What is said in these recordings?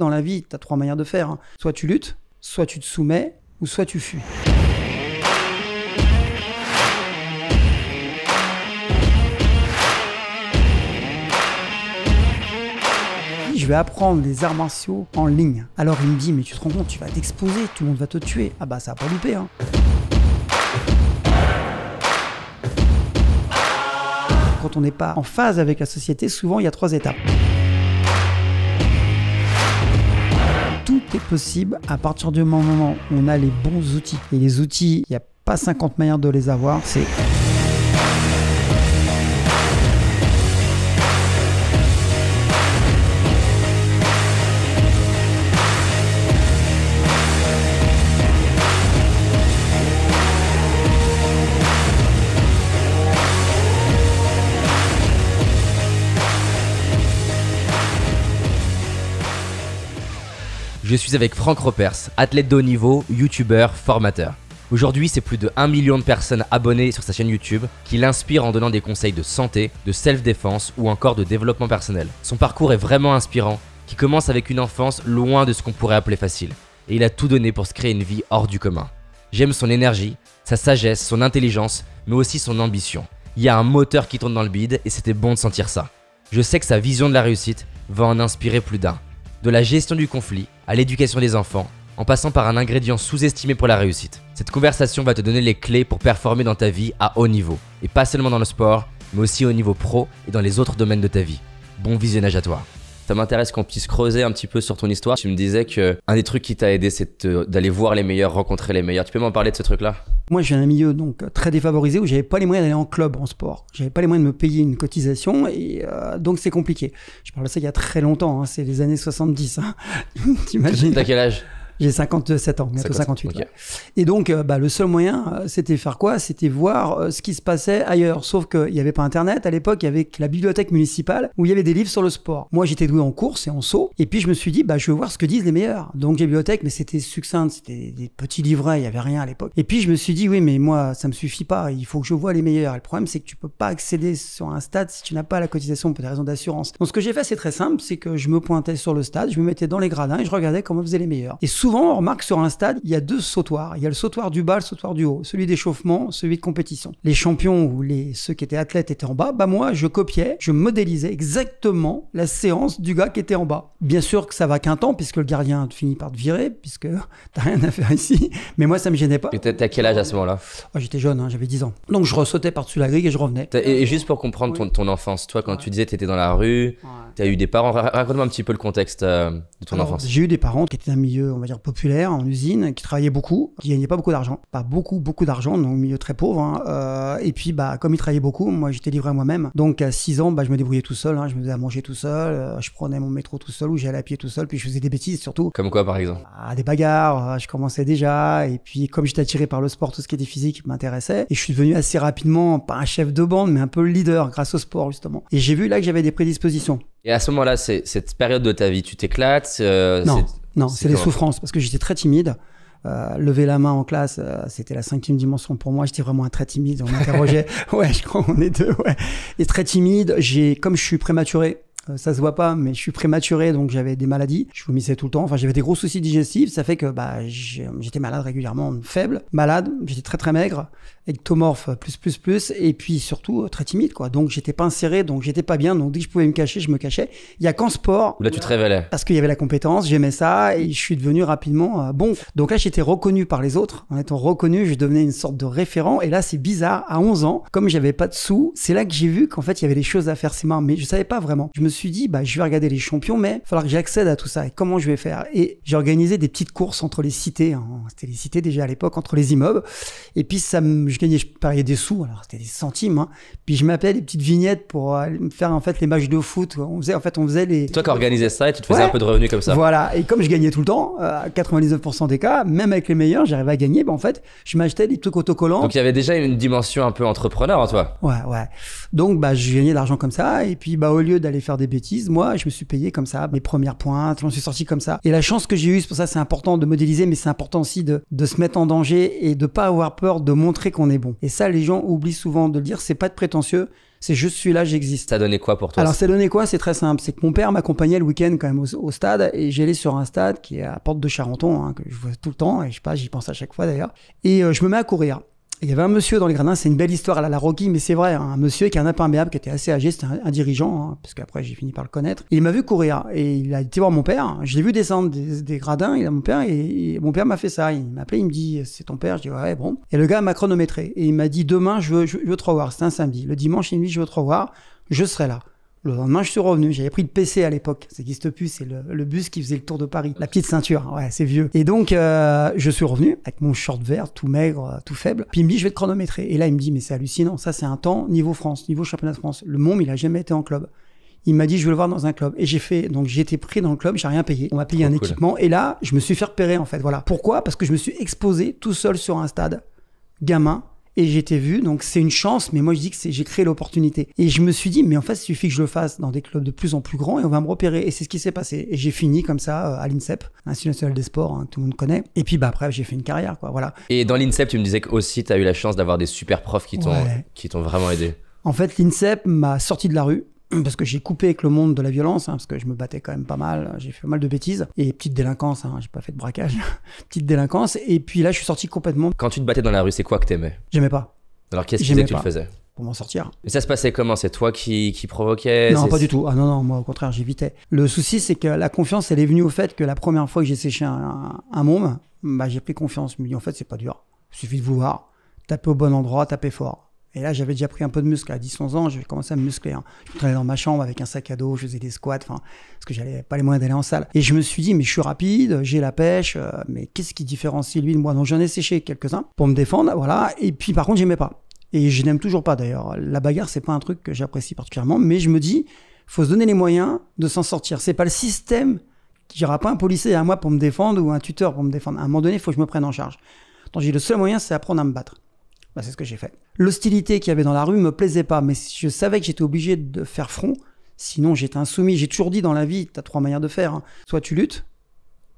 Dans la vie, tu as 3 manières de faire. Hein. Soit tu luttes, soit tu te soumets, ou soit tu fuis. Je vais apprendre les arts martiaux en ligne. Alors il me dit, mais tu te rends compte, tu vas t'exposer, tout le monde va te tuer. Ah bah ça va pas louper. Hein. Quand on n'est pas en phase avec la société, souvent il y a 3 étapes. Tout est possible à partir du moment où on a les bons outils. Et les outils, il n'y a pas 50 manières de les avoir, c'est... Je suis avec Franck Ropers, athlète de haut niveau, youtubeur, formateur. Aujourd'hui, c'est plus de 1 million de personnes abonnées sur sa chaîne YouTube qui l'inspire en donnant des conseils de santé, de self-défense ou encore de développement personnel. Son parcours est vraiment inspirant, qui commence avec une enfance loin de ce qu'on pourrait appeler facile. Et il a tout donné pour se créer une vie hors du commun. J'aime son énergie, sa sagesse, son intelligence, mais aussi son ambition. Il y a un moteur qui tourne dans le bide et c'était bon de sentir ça. Je sais que sa vision de la réussite va en inspirer plus d'un. De la gestion du conflit à l'éducation des enfants, en passant par un ingrédient sous-estimé pour la réussite. Cette conversation va te donner les clés pour performer dans ta vie à haut niveau. Et pas seulement dans le sport, mais aussi au niveau pro et dans les autres domaines de ta vie. Bon visionnage à toi. Ça m'intéresse qu'on puisse creuser un petit peu sur ton histoire. Tu me disais qu'un des trucs qui t'a aidé, c'est d'aller voir les meilleurs, rencontrer les meilleurs. Tu peux m'en parler de ce truc-là ? Moi, je viens d'un milieu donc très défavorisé où j'avais pas les moyens d'aller en club en sport. J'avais pas les moyens de me payer une cotisation et donc c'est compliqué. Je parle de ça il y a très longtemps, hein, c'est les années 70. Hein. T'imagines ? T'as quel âge ? J'ai 57 ans, bientôt 58. Okay. Ouais. Et donc, le seul moyen, c'était faire quoi ? C'était voir ce qui se passait ailleurs. Sauf qu'il n'y avait pas Internet. À l'époque, il y avait la bibliothèque municipale où il y avait des livres sur le sport. Moi, j'étais doué en course et en saut. Et puis, je me suis dit, je veux voir ce que disent les meilleurs. Donc, j'ai bibliothèque, mais c'était succinct. C'était des petits livrets. Il n'y avait rien à l'époque. Et puis, je me suis dit, oui, mais moi, ça me suffit pas. Il faut que je vois les meilleurs. Et le problème, c'est que tu peux pas accéder sur un stade si tu n'as pas la cotisation pour des raisons d'assurance. Donc, ce que j'ai fait, c'est très simple. C'est que je me pointais sur le stade, je me mettais dans les gradins et je regardais comment faisaient les meilleurs. Et souvent, on remarque sur un stade, il y a 2 sautoirs. Il y a le sautoir du bas, le sautoir du haut. Celui d'échauffement, celui de compétition. Les champions ou ceux qui étaient athlètes étaient en bas. Moi, je copiais, je modélisais exactement la séance du gars qui était en bas. Bien sûr que ça va qu'un temps, puisque le gardien finit par te virer, puisque t'as rien à faire ici. Mais moi, ça me gênait pas. Et t'as quel âge à ce moment-là ? J'étais jeune, j'avais 10 ans. Donc, je ressautais par-dessus la grille et je revenais. Et juste pour comprendre ton enfance, toi, quand tu disais que t'étais dans la rue, t'as eu des parents. Raconte-moi un petit peu le contexte de ton enfance. J'ai eu des parents qui étaient d'un milieu, on va dire, populaire, en usine, qui travaillaient beaucoup, qui gagnaient pas beaucoup d'argent. Pas beaucoup d'argent, donc milieu très pauvre. Et puis, comme ils travaillaient beaucoup, moi, j'étais livré à moi-même. Donc, à 6 ans, je me débrouillais tout seul. Je me faisais à manger tout seul. Je prenais mon métro tout seul ou j'allais à pied tout seul. Puis, je faisais des bêtises, surtout. Comme quoi, par exemple ? Des bagarres. Je commençais déjà. Et puis, comme j'étais attiré par le sport, tout ce qui était physique m'intéressait. Et je suis devenu assez rapidement, pas un chef de bande, mais un peu le leader grâce au sport, justement. Et j'ai vu là que j'avais des prédispositions. Et à ce moment-là, c'est cette période de ta vie, tu t'éclates Non, c'est les souffrances, parce que j'étais très timide. Lever la main en classe, c'était la 5e dimension pour moi. J'étais vraiment un très timide. On m'interrogeait. Ouais, je crois qu'on est deux. Ouais. Et très timide. Comme je suis prématuré, ça se voit pas, mais je suis prématuré, donc j'avais des maladies. Je vomissais tout le temps. Enfin, j'avais des gros soucis digestifs. Ça fait que j'étais malade régulièrement, faible, malade. J'étais très très maigre, ectomorphe plus, et puis surtout très timide, quoi. Donc j'étais pas inséré, donc j'étais pas bien. Donc dès que je pouvais me cacher, je me cachais. Il y a qu'en sport. Là, tu te révélais. Parce qu'il y avait la compétence, j'aimais ça, et je suis devenu rapidement bon. Donc là, j'étais reconnu par les autres. En étant reconnu, je devenais une sorte de référent. Et là, c'est bizarre. À 11 ans, comme j'avais pas de sous, c'est là que j'ai vu qu'en fait, il y avait des choses à faire. C'est marrant, mais je savais pas vraiment. Je me suis dit, je vais regarder les champions, mais il va falloir que j'accède à tout ça. Et comment je vais faire ? Et j'ai organisé des petites courses entre les cités. C'était les cités déjà à l'époque, entre les immeubles. Et puis je pariais des sous. Alors c'était des centimes. Puis je m'appelais des petites vignettes pour faire en fait les matchs de foot. On faisait les. C'est toi qui organisais ça et tu te faisais un peu de revenus comme ça. Voilà. Et comme je gagnais tout le temps, à 99% des cas, même avec les meilleurs, j'arrivais à gagner. En fait, je m'achetais des trucs autocollants. Donc il y avait déjà une dimension un peu entrepreneur en toi. Ouais. Donc je gagnais de l'argent comme ça. Et puis au lieu d'aller faire des bêtises, moi, je me suis payé comme ça, mes premières pointes, j'en suis sorti comme ça. Et la chance que j'ai eue, c'est pour ça c'est important de modéliser, mais c'est important aussi de se mettre en danger et de pas avoir peur de montrer qu'on est bon. Et ça, les gens oublient souvent de le dire, c'est pas être prétentieux, C'est je suis là, j'existe. Ça a donné quoi pour toi? Alors, ça a donné quoi? C'est très simple. C'est que mon père m'accompagnait le week-end quand même au stade et j'allais sur un stade qui est à Porte de Charenton, hein, que je vois tout le temps et je sais pas, j'y pense à chaque fois d'ailleurs. Et je me mets à courir. Il y avait un monsieur dans les gradins, c'est une belle histoire à la Rocky, mais c'est vrai, hein, un monsieur qui est un imperméable, qui était assez âgé, c'était un dirigeant, hein, parce qu'après j'ai fini par le connaître. Et il m'a vu courir et il a été voir mon père. Je l'ai vu descendre des gradins, il a mon père et mon père m'a fait ça. Il m'a appelé, il me dit c'est ton père. Je dis ouais bon. Et le gars m'a chronométré et il m'a dit demain je veux te revoir. C'était un samedi. Le dimanche il me dit je veux te revoir, je serai là. Le lendemain, je suis revenu. J'avais pris le PC à l'époque. Ça n'existe plus. C'est le bus qui faisait le tour de Paris. La petite ceinture. Ouais, c'est vieux. Et donc, je suis revenu avec mon short vert, tout maigre, tout faible. Puis il me dit, je vais te chronométrer. Et là, il me dit, mais c'est hallucinant. Ça, c'est un temps niveau France, niveau championnat de France. Le Môme, il a jamais été en club. Il m'a dit, je veux le voir dans un club. Et j'ai été pris dans le club. J'ai rien payé. On m'a payé un équipement. Et là, je me suis fait repérer, en fait. Voilà. Pourquoi? Parce que je me suis exposé tout seul sur un stade. Gamin. Et j'ai été vu, donc c'est une chance, mais moi je dis que j'ai créé l'opportunité. Et je me suis dit, mais en fait, il suffit que je le fasse dans des clubs de plus en plus grands et on va me repérer. Et c'est ce qui s'est passé. Et j'ai fini comme ça à l'INSEP, l'Institut national des sports, hein, tout le monde connaît. Et puis après, j'ai fait une carrière, quoi. Voilà. Et dans l'INSEP, tu me disais que aussi tu as eu la chance d'avoir des super profs qui t'ont vraiment aidé. En fait, l'INSEP m'a sorti de la rue. Parce que j'ai coupé avec le monde de la violence, hein, parce que je me battais quand même pas mal, j'ai fait pas mal de bêtises, et petite délinquance, hein, j'ai pas fait de braquage, petite délinquance, et puis là je suis sorti complètement. Quand tu te battais dans la rue, c'est quoi que t'aimais? J'aimais pas. Alors qu'est-ce qui faisait que tu le faisais? Pour m'en sortir. Et ça se passait comment? C'est toi qui provoquais? Non, pas du tout. Ah non, moi au contraire, j'évitais. Le souci, c'est que la confiance, elle est venue au fait que la première fois que j'ai séché un môme, bah, j'ai pris confiance. Je me dis, en fait, c'est pas dur. Il suffit de vouloir, taper au bon endroit, taper fort. Et là, j'avais déjà pris un peu de muscle. À 10-11 ans, j'ai commencé à me muscler. Hein. Je me traînais dans ma chambre avec un sac à dos, je faisais des squats, parce que j'avais pas les moyens d'aller en salle. Et je me suis dit, mais je suis rapide, j'ai la pêche, mais qu'est-ce qui différencie lui de moi? Donc j'en ai séché quelques-uns pour me défendre, voilà. Et puis par contre, j'aimais pas. Et je n'aime toujours pas d'ailleurs. La bagarre, c'est pas un truc que j'apprécie particulièrement, mais je me dis, faut se donner les moyens de s'en sortir. C'est pas le système qui aura pas un policier à moi pour me défendre ou un tuteur pour me défendre. À un moment donné, il faut que je me prenne en charge. Donc j'ai dit, le seul moyen, c'est apprendre à me battre. Bah, c'est ce que j'ai fait. L'hostilité qu'il y avait dans la rue me plaisait pas, mais je savais que j'étais obligé de faire front, sinon j'étais insoumis. J'ai toujours dit dans la vie, t'as 3 manières de faire. Hein. Soit tu luttes,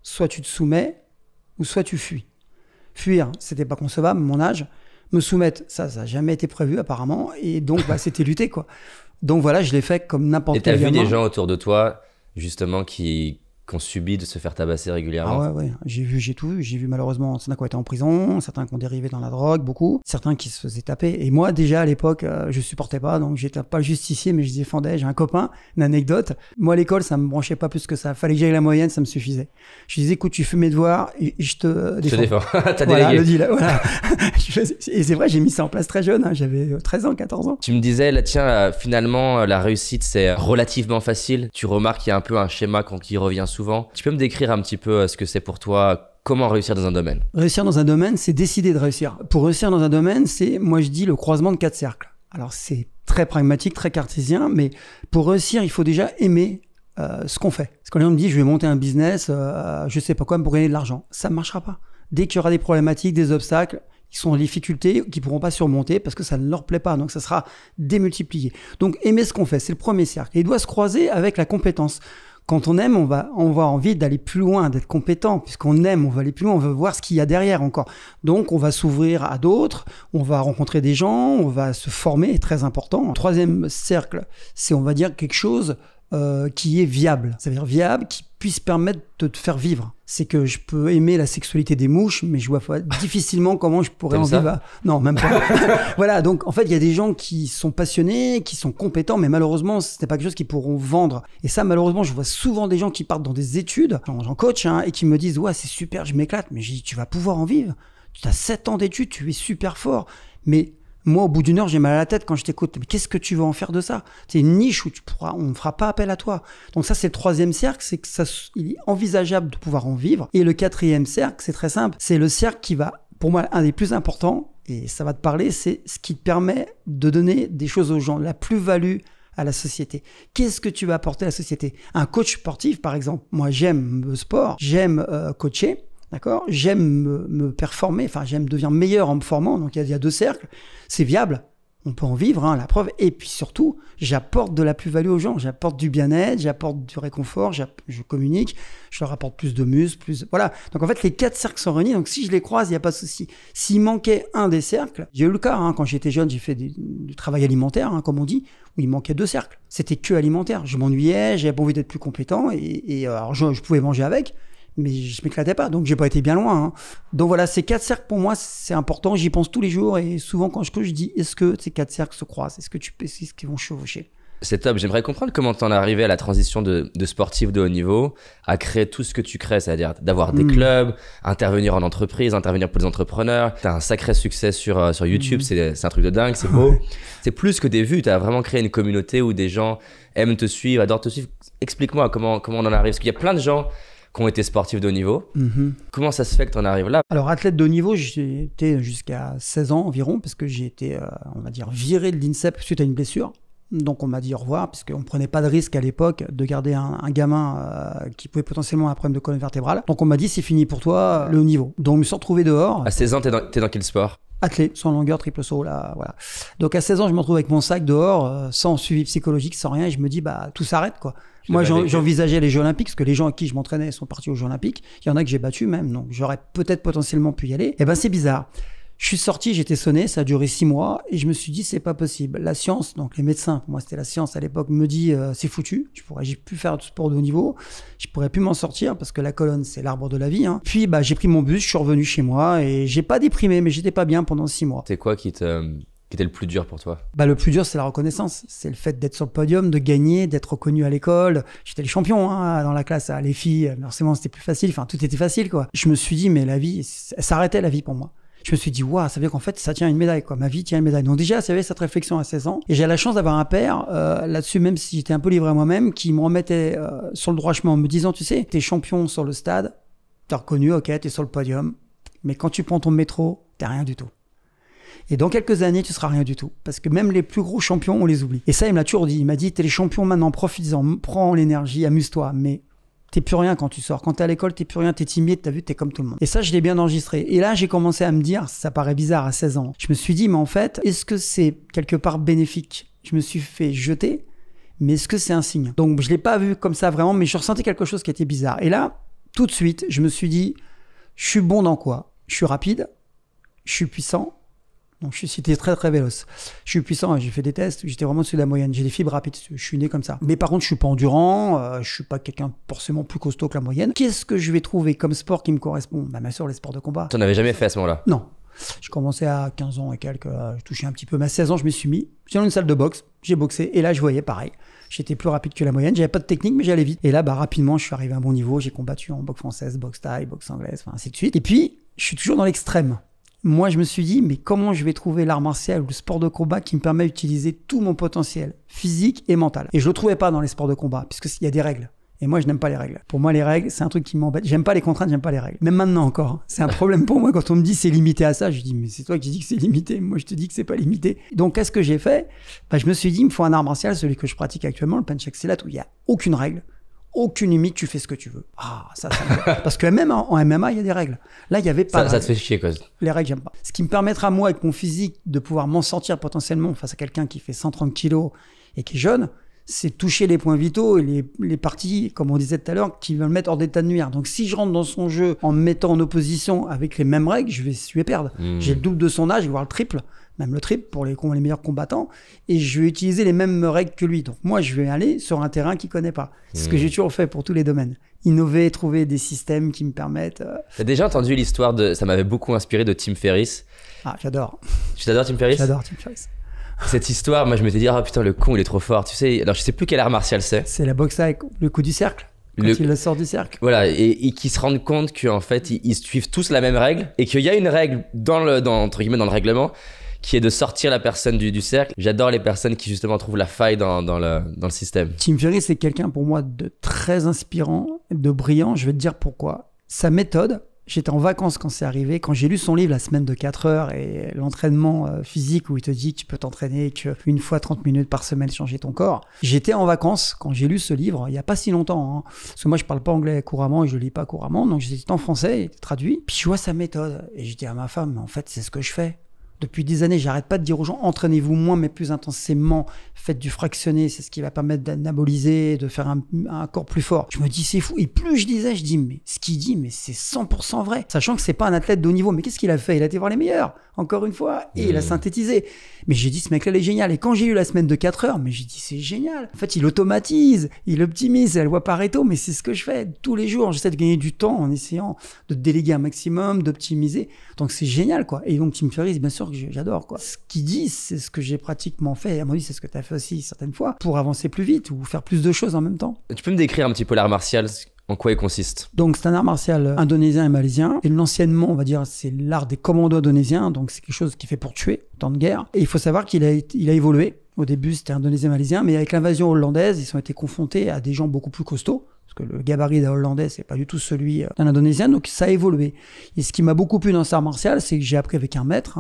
soit tu te soumets, ou soit tu fuis. Fuir, c'était pas concevable, mon âge. Me soumettre, ça a jamais été prévu apparemment, et donc bah, c'était lutter quoi. Donc voilà, je l'ai fait comme n'importe quel gamin. Et t'as vu des gens autour de toi, justement, qui ont subi de se faire tabasser régulièrement? Ah ouais, j'ai tout vu. J'ai vu malheureusement certains qui ont été en prison, certains qui ont dérivé dans la drogue, beaucoup, certains qui se faisaient taper. Et moi, déjà à l'époque, je supportais pas, donc j'étais pas le justicier, mais je défendais. J'ai un copain, une anecdote. Moi, à l'école, ça me branchait pas plus que ça. Fallait que j'aille la moyenne, ça me suffisait. Je disais, écoute, tu fais mes devoirs et je te défends. Je te défends. T'as voilà, délégué. le deal, voilà. Et c'est vrai, j'ai mis ça en place très jeune. Hein. J'avais 13 ans, 14 ans. Tu me disais, là, tiens, finalement, la réussite, c'est relativement facile. Tu remarques qu'il y a un peu un schéma qui revient souvent. Tu peux me décrire un petit peu ce que c'est pour toi, comment réussir dans un domaine? Réussir dans un domaine, c'est décider de réussir. Pour réussir dans un domaine, c'est, moi je dis, le croisement de 4 cercles. Alors c'est très pragmatique, très cartésien, mais pour réussir, il faut déjà aimer ce qu'on fait. Parce que les gens me disent, je vais monter un business, je sais pas quoi, pour gagner de l'argent. Ça ne marchera pas. Dès qu'il y aura des problématiques, des obstacles, qui sont en difficulté, qui pourront pas surmonter parce que ça ne leur plaît pas. Donc ça sera démultiplié. Donc aimer ce qu'on fait, c'est le premier cercle. Et il doit se croiser avec la compétence. Quand on aime, on va avoir envie d'aller plus loin, d'être compétent. Puisqu'on aime, on va aller plus loin, on veut voir ce qu'il y a derrière encore. Donc, on va s'ouvrir à d'autres, on va rencontrer des gens, on va se former, très important. Le troisième cercle, c'est, on va dire, quelque chose qui est viable. Ça veut dire viable, qui puisse permettre de te faire vivre. C'est que je peux aimer la sexualité des mouches, mais je vois difficilement comment je pourrais en vivre. Non, même pas. Voilà, donc en fait, il y a des gens qui sont passionnés, qui sont compétents, mais malheureusement, ce n'est pas quelque chose qu'ils pourront vendre. Et ça, malheureusement, je vois souvent des gens qui partent dans des études, j'en coach, hein, et qui me disent « Ouais, c'est super, je m'éclate. » Mais je dis « Tu vas pouvoir en vivre. Tu as 7 ans d'études, tu es super fort. » Mais moi, au bout d'une heure, j'ai mal à la tête quand je t'écoute. Mais qu'est-ce que tu vas en faire de ça? C'est une niche où on ne fera pas appel à toi. Donc ça, c'est le troisième cercle, c'est que il est envisageable de pouvoir en vivre. Et le quatrième cercle, c'est très simple. C'est le cercle qui va, pour moi, un des plus importants, et ça va te parler, c'est ce qui te permet de donner des choses aux gens, la plus-value à la société. Qu'est-ce que tu vas apporter à la société? Un coach sportif, par exemple. Moi, j'aime le sport, j'aime coacher. D'accord? J'aime me performer, enfin j'aime devenir meilleur en me formant, donc il y a 2 cercles. C'est viable, On peut en vivre, hein, la preuve. Et puis surtout, j'apporte de la plus-value aux gens. J'apporte du bien-être, j'apporte du réconfort, je communique, je leur apporte plus de muscles, plus... Voilà. Donc en fait, les 4 cercles sont réunis. Donc si je les croise, il n'y a pas de souci. S'il manquait un des cercles, j'ai eu le cas, hein, quand j'étais jeune, j'ai fait du travail alimentaire, hein, comme on dit, où il manquait 2 cercles. C'était que alimentaire. Je m'ennuyais, j'avais pas envie d'être plus compétent. Alors je pouvais manger avec, mais je m'éclatais pas, donc j'ai pas été bien loin, hein. Donc voilà, ces 4 cercles pour moi c'est important, j'y pense tous les jours et souvent quand je dis est-ce que ces 4 cercles se croisent, est-ce qu'ils vont chevaucher? C'est top, j'aimerais comprendre comment t'en es arrivé à la transition de sportif de haut niveau à créer tout ce que tu crées, c'est-à-dire d'avoir des clubs, intervenir en entreprise, intervenir pour les entrepreneurs. T'as un sacré succès sur YouTube, c'est un truc de dingue, c'est beau. C'est plus que des vues, t'as vraiment créé une communauté où des gens aiment te suivre, adorent te suivre. Explique-moi comment on en arrive, parce qu'il y a plein de gens qui ont été sportifs de haut niveau. Comment ça se fait que tu en arrives là? Alors, athlète de haut niveau, j'ai été jusqu'à 16 ans environ, parce que j'ai été, on va dire, viré de l'INSEP suite à une blessure. Donc, on m'a dit au revoir, parce qu'on ne prenait pas de risque à l'époque de garder un gamin qui pouvait potentiellement avoir un problème de colonne vertébrale. Donc, on m'a dit, c'est fini pour toi, le haut niveau. Donc, je me suis retrouvé dehors. À 16 ans, t'es dans quel sport? Athlète, sans longueur, triple saut, là, voilà. Donc, à 16 ans, je me retrouve avec mon sac dehors, sans suivi psychologique, sans rien, et je me dis, bah, tout s'arrête, quoi. Moi, j'envisageais les Jeux Olympiques, parce que les gens à qui je m'entraînais sont partis aux Jeux Olympiques. Il y en a que j'ai battu même, donc j'aurais peut-être potentiellement pu y aller. Et ben, c'est bizarre. Je suis sorti, j'étais sonné, ça a duré 6 mois, et je me suis dit, c'est pas possible. La science, donc les médecins, pour moi c'était la science à l'époque, me dit, c'est foutu. J'ai plus faire du sport de haut niveau, je pourrais plus m'en sortir, parce que la colonne, c'est l'arbre de la vie, hein. Puis, bah, j'ai pris mon bus, je suis revenu chez moi, et j'ai pas déprimé, mais j'étais pas bien pendant 6 mois. C'est quoi qui était le plus dur pour toi? Bah, le plus dur, c'est la reconnaissance. C'est le fait d'être sur le podium, de gagner, d'être reconnu à l'école. J'étais le champion, hein, dans la classe. Les filles, forcément, c'était plus facile. Enfin, tout était facile, quoi. Je me suis dit, mais la vie, elle s'arrêtait, la vie, pour moi. Je me suis dit, waouh, ça veut dire qu'en fait, ça tient une médaille, quoi. Ma vie tient une médaille. Donc déjà, j'avais cette réflexion à 16 ans. Et j'ai la chance d'avoir un père, là-dessus, même si j'étais un peu livré à moi-même, qui me remettait sur le droit chemin en me disant, tu sais, t'es champion sur le stade, t'es reconnu, ok, t'es sur le podium. Mais quand tu prends ton métro, t'es rien du tout. Et dans quelques années, tu seras rien du tout. Parce que même les plus gros champions, on les oublie. Et ça, il me l'a toujours dit. Il m'a dit, t'es les champions maintenant, profite-en, prends l'énergie, amuse-toi. Mais t'es plus rien quand tu sors. Quand t'es à l'école, t'es plus rien, t'es timide, t'as vu, t'es comme tout le monde. Et ça, je l'ai bien enregistré. Et là, j'ai commencé à me dire, ça paraît bizarre à 16 ans. Je me suis dit, mais en fait, est-ce que c'est quelque part bénéfique? Je me suis fait jeter, mais est-ce que c'est un signe? Donc, je l'ai pas vu comme ça vraiment, mais je ressentais quelque chose qui était bizarre. Et là, tout de suite, je me suis dit, je suis bon dans quoi? Je suis rapide, je suis puissant. Donc, c'était très, très véloce. Je suis puissant, j'ai fait des tests, j'étais vraiment au-dessus de la moyenne. J'ai des fibres rapides, je suis né comme ça. Mais par contre, je suis pas endurant, je suis pas quelqu'un forcément plus costaud que la moyenne. Qu'est-ce que je vais trouver comme sport qui me correspond? Bah, bien sûr, les sports de combat. T'en avais jamais fait à ce moment-là? Non. Je commençais à 15 ans et quelques, je touchais un petit peu. Mais à 16 ans, je me suis mis dans une salle de boxe, j'ai boxé, et là, je voyais pareil. J'étais plus rapide que la moyenne, j'avais pas de technique, mais j'allais vite. Et là, bah, rapidement, je suis arrivé à un bon niveau, j'ai combattu en boxe française, boxe thaï, boxe anglaise, enfin, ainsi de suite. Et puis, je suis toujours dans l'extrême. Moi, je me suis dit, mais comment je vais trouver l'art martial ou le sport de combat qui me permet d'utiliser tout mon potentiel physique et mental? Et je le trouvais pas dans les sports de combat, puisqu'il y a des règles. Et moi, je n'aime pas les règles. Pour moi, les règles, c'est un truc qui m'embête. J'aime pas les contraintes, j'aime pas les règles. Même maintenant encore, c'est un problème pour moi quand on me dit c'est limité à ça. Je dis, mais c'est toi qui dis que c'est limité. Moi, je te dis que c'est pas limité. Donc, qu'est-ce que j'ai fait? Bah, je me suis dit, il me faut un art martial, celui que je pratique actuellement, le punch silat, où il y a aucune règle. Aucune limite, tu fais ce que tu veux. Ah, ça me... Parce que même en MMA, il y a des règles. Là, il y avait pas. Ça te fait chier, quoi. Les règles, j'aime pas. Ce qui me permettra, moi, avec mon physique, de pouvoir m'en sortir potentiellement face à quelqu'un qui fait 130 kilos et qui est jeune, c'est toucher les points vitaux et les parties, comme on disait tout à l'heure, qui veulent me mettre hors d'état de nuire. Donc, si je rentre dans son jeu en me mettant en opposition avec les mêmes règles, je vais perdre. J'ai le double de son âge, voire le triple. Même le triple pour les meilleurs combattants, et je vais utiliser les mêmes règles que lui. Donc moi, je vais aller sur un terrain qu'il connaît pas. C'est ce que j'ai toujours fait pour tous les domaines. Innover, trouver des systèmes qui me permettent... T'as déjà entendu l'histoire de... Ça m'avait beaucoup inspiré de Tim Ferriss. Ah, j'adore. Tu t'adores Tim Ferriss? J'adore Tim Ferriss. Cette histoire, moi je m'étais dit, ah putain, le con, il est trop fort. Tu sais, alors je sais plus quel art martial c'est. C'est la boxe avec le coup du cercle. Quand il le sort du cercle. Voilà, et qui se rendent compte qu'en fait, ils suivent tous la même règle, et qu'il y a une règle entre guillemets, dans le règlement, qui est de sortir la personne du cercle. J'adore les personnes qui justement trouvent la faille dans le système. Tim Ferriss, c'est quelqu'un pour moi de très inspirant, de brillant. Je vais te dire pourquoi. Sa méthode, j'étais en vacances quand c'est arrivé, quand j'ai lu son livre La semaine de 4 heures et l'entraînement physique où il te dit que tu peux t'entraîner qu'une fois 30 minutes par semaine, changer ton corps. J'étais en vacances quand j'ai lu ce livre, il n'y a pas si longtemps, hein, parce que moi je parle pas anglais couramment et je lis pas couramment, donc j'étais en français, il était traduit. Puis je vois sa méthode et je dis à ma femme, en fait c'est ce que je fais. Depuis des années, j'arrête pas de dire aux gens, entraînez-vous moins mais plus intensément, faites du fractionné, c'est ce qui va permettre d'anaboliser, de faire un corps plus fort. Je me dis, c'est fou. Et plus je disais, je dis, mais ce qu'il dit, mais c'est 100% vrai. Sachant que c'est pas un athlète de haut niveau. Mais qu'est-ce qu'il a fait? Il a été voir les meilleurs, encore une fois, et il a synthétisé. Mais j'ai dit, ce mec-là, il est génial. Et quand j'ai eu la semaine de 4 heures, mais j'ai dit, c'est génial. En fait, il automatise, il optimise, elle voit Pareto, mais c'est ce que je fais tous les jours. J'essaie de gagner du temps en essayant de déléguer un maximum, d'optimiser. Donc, c'est génial, quoi. Et donc, Tim Ferriss, bien sûr que j'adore, quoi. Ce qu'il dit, c'est ce que j'ai pratiquement fait. Et à mon avis, c'est ce que tu as fait aussi certaines fois pour avancer plus vite ou faire plus de choses en même temps. Tu peux me décrire un petit peu l'art martial, en quoi il consiste? Donc, c'est un art martial indonésien et malaisien. Et l'anciennement, on va dire, c'est l'art des commandos indonésiens. Donc, c'est quelque chose qui est fait pour tuer, en temps de guerre. Et il faut savoir qu'il a évolué. Au début, c'était indonésien et malaisien. Mais avec l'invasion hollandaise, ils ont été confrontés à des gens beaucoup plus costauds. Parce que le gabarit d'un Hollandais, c'est pas du tout celui d'un Indonésien, donc ça a évolué. Et ce qui m'a beaucoup plu dans cet art martial, c'est que j'ai appris avec un maître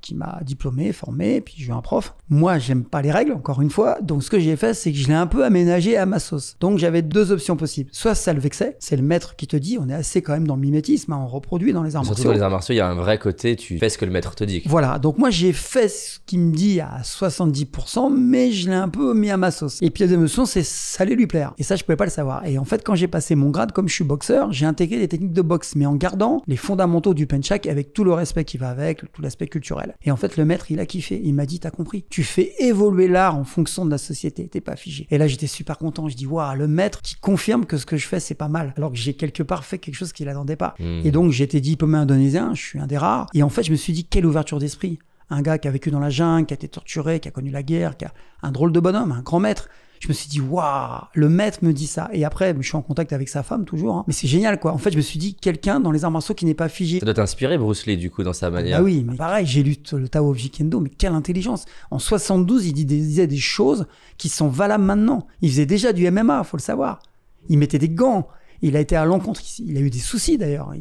qui m'a diplômé, formé, puis j'ai eu un prof. Moi, j'aime pas les règles, encore une fois, donc ce que j'ai fait, c'est que je l'ai un peu aménagé à ma sauce. Donc j'avais 2 options possibles. Soit ça le vexait, c'est le maître qui te dit, on est assez quand même dans le mimétisme, on reproduit dans les arts martiaux. Surtout dans les arts martiaux, il y a un vrai côté, tu fais ce que le maître te dit. Voilà, donc moi j'ai fait ce qu'il me dit à 70%, mais je l'ai un peu mis à ma sauce. Et puis la deuxième option, c'est ça allait lui plaire. Et ça, je pouvais pas le savoir. Et en fait, quand j'ai passé mon grade, comme je suis boxeur, j'ai intégré des techniques de boxe, mais en gardant les fondamentaux du penchak avec tout le respect qui va avec, tout l'aspect culturel. Et en fait, le maître, il a kiffé. Il m'a dit, t'as compris. Tu fais évoluer l'art en fonction de la société. T'es pas figé. Et là, j'étais super content. Je dis, waouh, le maître qui confirme que ce que je fais, c'est pas mal. Alors que j'ai quelque part fait quelque chose qu'il n'attendait pas. Et donc, j'étais diplômé indonésien. Je suis un des rares. Et en fait, je me suis dit, quelle ouverture d'esprit. Un gars qui a vécu dans la jungle, qui a été torturé, qui a connu la guerre, qui a un drôle de bonhomme, un grand maître. Je me suis dit, waouh, le maître me dit ça. Et après, je suis en contact avec sa femme toujours. Hein. Mais c'est génial, quoi. En fait, je me suis dit, quelqu'un dans les arts martiaux qui n'est pas figé. Ça doit t'inspirer, Bruce Lee, du coup, dans sa manière. Ah oui, mais pareil, j'ai lu le Tao of Jeet Kune Do, mais quelle intelligence. En 72, il disait des choses qui sont valables maintenant. Il faisait déjà du MMA, faut le savoir. Il mettait des gants. Il a été à l'encontre. Il a eu des soucis, d'ailleurs.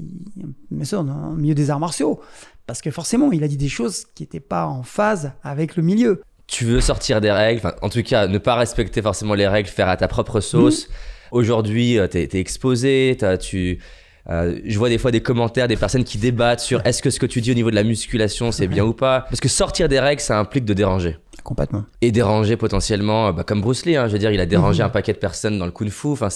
Bien sûr, dans le milieu des arts martiaux. Parce que forcément, il a dit des choses qui n'étaient pas en phase avec le milieu. Tu veux sortir des règles, enfin, en tout cas, ne pas respecter forcément les règles, faire à ta propre sauce. Aujourd'hui, t'es exposé, je vois des fois des commentaires, des personnes qui débattent sur est-ce que ce que tu dis au niveau de la musculation, c'est bien ou pas. Parce que sortir des règles, ça implique de déranger. Complètement. Et déranger potentiellement, comme Bruce Lee, je veux dire, il a dérangé un paquet de personnes dans le kung-fu. Enfin,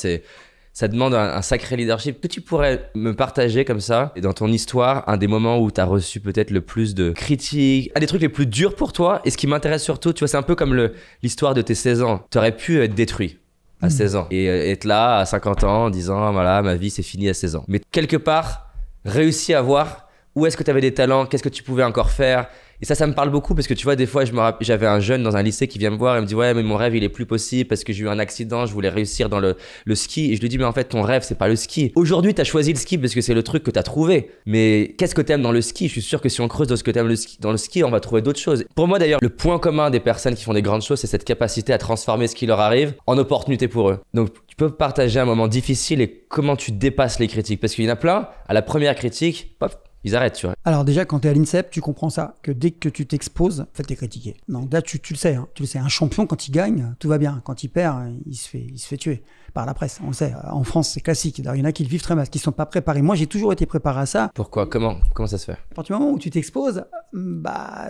ça demande un sacré leadership. Que tu pourrais me partager comme ça, et dans ton histoire, un des moments où tu as reçu peut-être le plus de critiques, un des trucs les plus durs pour toi. Et ce qui m'intéresse surtout, tu vois, c'est un peu comme l'histoire de tes 16 ans. Tu aurais pu être détruit à 16 ans et être là à 50 ans en disant, voilà, ma vie c'est fini à 16 ans. Mais quelque part, réussi à voir où est-ce que tu avais des talents, qu'est-ce que tu pouvais encore faire. Et ça me parle beaucoup parce que tu vois, des fois, j'avais un jeune dans un lycée qui vient me voir et me dit, ouais, mais mon rêve, il est plus possible parce que j'ai eu un accident, je voulais réussir dans le ski. Et je lui dis, mais en fait, ton rêve, c'est pas le ski. Aujourd'hui, t'as choisi le ski parce que c'est le truc que t'as trouvé. Mais qu'est-ce que t'aimes dans le ski? Je suis sûr que si on creuse dans ce que t'aimes dans le ski, on va trouver d'autres choses. Pour moi, d'ailleurs, le point commun des personnes qui font des grandes choses, c'est cette capacité à transformer ce qui leur arrive en opportunité pour eux. Donc, tu peux partager un moment difficile et comment tu dépasses les critiques. Parce qu'il y en a plein, à la première critique, pop, ils arrêtent, tu vois. Alors déjà, quand tu es à l'INSEP, tu comprends ça, que dès que tu t'exposes, en fait, t'es critiqué. Donc là, tu le sais, hein, tu le sais. Un champion, quand il gagne, tout va bien. Quand il perd, il se fait tuer par la presse. On le sait. En France, c'est classique. Il y en a qui le vivent très mal, qui sont pas préparés. Moi, j'ai toujours été préparé à ça. Pourquoi? Comment ça se fait? À partir du moment où tu t'exposes,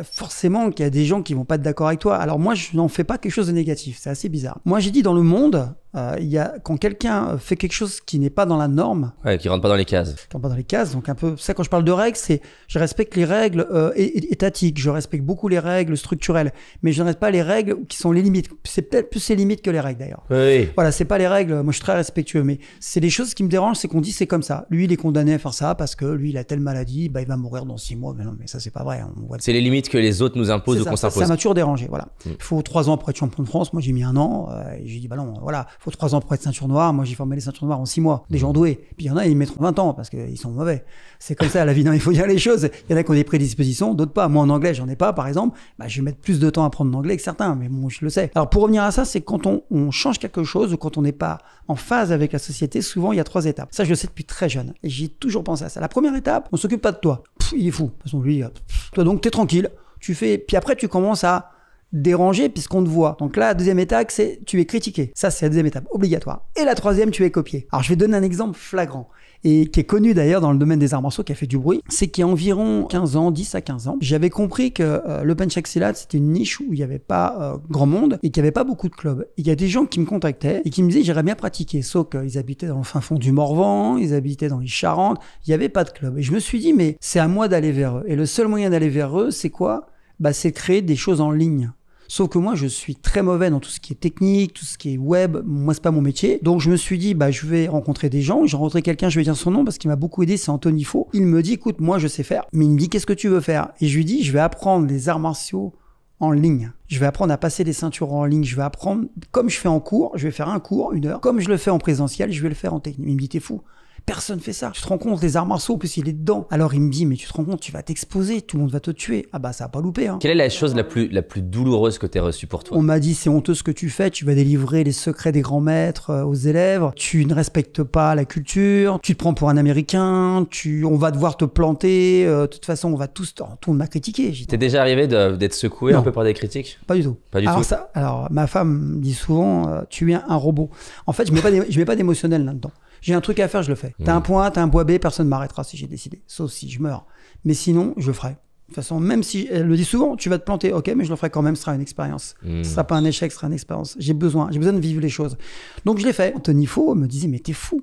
forcément qu'il y a des gens qui vont pas être d'accord avec toi. Alors moi, je n'en fais pas quelque chose de négatif. C'est assez bizarre. Moi, j'ai dit dans le monde, quand quelqu'un fait quelque chose qui n'est pas dans la norme, qui rentre pas dans les cases. Qui rentre pas dans les cases. Donc un peu ça, quand je parle de règles, c'est je respecte les règles étatiques. Je respecte beaucoup les règles structurelles, mais je ne respecte pas les règles qui sont les limites. C'est peut-être plus les limites que les règles d'ailleurs. Oui. Voilà, c'est pas les règles. Moi, je suis très respectueux, mais c'est les choses qui me dérangent, c'est qu'on dit c'est comme ça. Lui, il est condamné à faire ça parce que lui, il a telle maladie, il va mourir dans 6 mois. Mais non, mais ça, c'est pas vrai. C'est les limites que les autres nous imposent ou qu'on s'impose. Ça m'a toujours dérangé. Voilà. Il faut 3 ans pour être champion de France. Moi, j'ai mis 1 an. Et j'ai dit, non, voilà, il faut 3 ans pour être ceinture noire. Moi, j'ai formé les ceintures noires en 6 mois. Des gens doués. Puis il y en a, ils mettront 20 ans parce qu'ils sont mauvais. C'est comme ça, la vie. Non, il faut dire les choses. Il y en a qui ont des prédispositions, d'autres pas. Moi, en anglais, j'en ai pas, par exemple. Je vais mettre plus de temps à apprendre l'anglais que certains, mais bon, je le sais. Alors, pour revenir à ça, c'est quand on change quelque chose ou quand on n'est pas en phase avec la société, souvent, il y a 3 étapes. Ça, je le sais depuis très jeune. Et j'ai toujours pensé à ça. La première étape, on s'occupe pas de toi. Il est fou. De toute façon, lui, toi, donc, t'es tranquille. Tu fais, puis après, tu commences à dérangé puisqu'on te voit. Donc là, la deuxième étape, c'est tu es critiqué. Ça, c'est la deuxième étape obligatoire. Et la troisième, tu es copié. Alors, je vais donner un exemple flagrant et qui est connu d'ailleurs dans le domaine des arts martiaux, qui a fait du bruit. C'est qu'il y a environ 15 ans, 10 à 15 ans, j'avais compris que le Pencak Silat, c'était une niche où il n'y avait pas grand monde et qu'il n'y avait pas beaucoup de clubs. Il y a des gens qui me contactaient et qui me disaient j'aimerais bien pratiquer, sauf qu'ils habitaient dans le fin fond du Morvan, ils habitaient dans les Charentes, il n'y avait pas de club. Et je me suis dit mais c'est à moi d'aller vers eux. Et le seul moyen d'aller vers eux, c'est quoi ? C'est créer des choses en ligne. Sauf que moi, je suis très mauvais dans tout ce qui est technique, tout ce qui est web. Moi, c'est pas mon métier. Donc, je me suis dit, je vais rencontrer des gens. J'ai rencontré quelqu'un, je vais dire son nom parce qu'il m'a beaucoup aidé, c'est Anthony Faux. Il me dit, écoute, moi, je sais faire. Mais il me dit, qu'est-ce que tu veux faire? Et je lui dis, je vais apprendre les arts martiaux en ligne. Je vais apprendre à passer des ceintures en ligne. Je vais apprendre, comme je fais en cours, je vais faire un cours, 1 heure. Comme je le fais en présentiel, je vais le faire en technique. Il me dit, t'es fou. Personne fait ça. Tu te rends compte, les arts martiaux, en plus il est dedans. Alors il me dit, mais tu te rends compte, tu vas t'exposer, tout le monde va te tuer. Ah ça va pas louper. Hein. Quelle est la chose la plus douloureuse que tu as reçue pour toi? On m'a dit, c'est honteux ce que tu fais, tu vas délivrer les secrets des grands maîtres aux élèves, tu ne respectes pas la culture, tu te prends pour un Américain, on va devoir te planter, de toute façon on va tous, tout le monde m'a critiqué. T'es déjà arrivé d'être secoué un peu par des critiques? Pas du tout. Pas du tout. Alors ma femme me dit souvent, tu es un robot. En fait, je mets pas d'émotionnel là-dedans. J'ai un truc à faire, je le fais. T'as un point, t'as un bois B, personne ne m'arrêtera si j'ai décidé. Sauf si je meurs. Mais sinon, je le ferai. De toute façon, même si elle le dit souvent, tu vas te planter, ok, mais je le ferai quand même, ce sera une expérience. Ce sera pas un échec, ce sera une expérience. J'ai besoin de vivre les choses. Donc je l'ai fait. Anthony Faux me disait, mais t'es fou.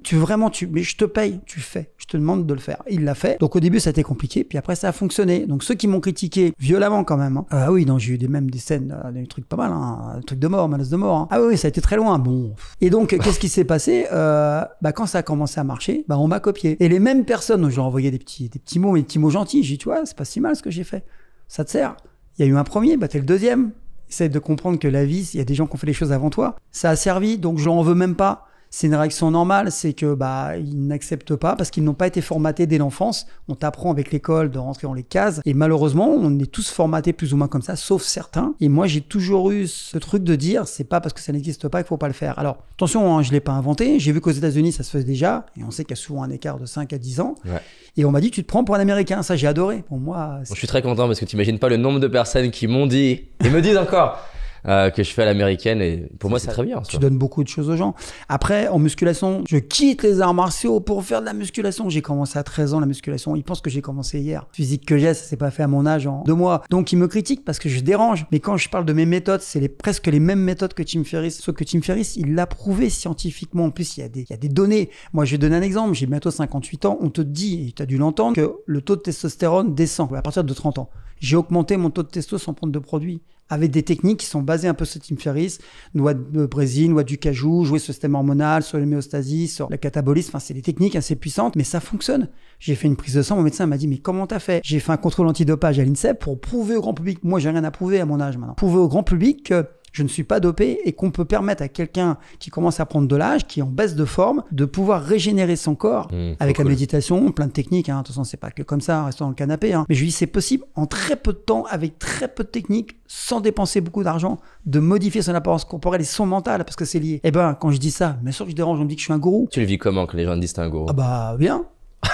Mais je te paye, tu fais. Je te demande de le faire. Il l'a fait. Donc au début, ça a été compliqué, puis après, ça a fonctionné. Donc ceux qui m'ont critiqué violemment quand même. Hein. Ah oui, non, j'ai eu même des scènes, des trucs pas mal, hein, des trucs de mort, menaces de mort. Hein. Ah oui, ça a été très loin. Bon. Et donc, qu'est-ce qui s'est passé quand ça a commencé à marcher, on m'a copié. Et les mêmes personnes, j'ai envoyé des petits mots, mais des petits mots gentils. J'ai dit, tu vois, c'est pas si mal ce que j'ai fait. Ça te sert. Il y a eu un premier, t'es le deuxième. Essaye de comprendre que la vie, il y a des gens qui ont fait les choses avant toi. Ça a servi, donc je l'en veux même pas. C'est une réaction normale, c'est que ils n'acceptent pas parce qu'ils n'ont pas été formatés dès l'enfance. On t'apprend avec l'école de rentrer dans les cases et malheureusement, on est tous formatés plus ou moins comme ça, sauf certains. Et moi, j'ai toujours eu ce truc de dire, c'est pas parce que ça n'existe pas qu'il faut pas le faire. Alors, attention, hein, je l'ai pas inventé. J'ai vu qu'aux États-Unis, ça se faisait déjà et on sait qu'il y a souvent un écart de 5 à 10 ans. Ouais. Et on m'a dit, tu te prends pour un Américain. Ça, j'ai adoré. Pour moi, je suis très content parce que tu imagines pas le nombre de personnes qui m'ont dit et me disent encore que je fais à l'américaine et pour moi c'est très bien. Tu donnes beaucoup de choses aux gens. Après en musculation, je quitte les arts martiaux pour faire de la musculation. J'ai commencé à 13 ans la musculation. Ils pensent que j'ai commencé hier. Physique que j'ai, ça s'est pas fait à mon âge en 2 mois. Donc ils me critiquent parce que je dérange. Mais quand je parle de mes méthodes, c'est presque les mêmes méthodes que Tim Ferriss. Sauf que Tim Ferriss, il l'a prouvé scientifiquement. En plus, il y a des données. Moi, je vais donner un exemple. J'ai bientôt 58 ans. On te dit, et tu as dû l'entendre, que le taux de testostérone descend à partir de 30 ans. J'ai augmenté mon taux de testo sans prendre de produits, avec des techniques qui sont basées un peu sur Tim Ferriss, noix de brésil, noix du cajou, jouer sur le système hormonal, sur l'homéostasie, sur le catabolisme. Enfin, c'est des techniques assez puissantes, mais ça fonctionne. J'ai fait une prise de sang, mon médecin m'a dit, mais comment t'as fait? J'ai fait un contrôle antidopage à l'INSEP pour prouver au grand public, moi j'ai rien à prouver à mon âge maintenant, prouver au grand public que je ne suis pas dopé et qu'on peut permettre à quelqu'un qui commence à prendre de l'âge, qui est en baisse de forme, de pouvoir régénérer son corps avec la méditation, plein de techniques. Hein. De toute façon, c'est pas que comme ça, en restant dans le canapé. Hein. Mais je lui dis, c'est possible en très peu de temps, avec très peu de techniques, sans dépenser beaucoup d'argent, de modifier son apparence corporelle et son mental, parce que c'est lié. Et quand je dis ça, bien sûr que je dérange, on me dit que je suis un gourou. Tu le vis comment quand les gens te disent que t'es un gourou? Bien.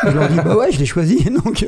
Je leur dis, ouais, je l'ai choisi. Donc,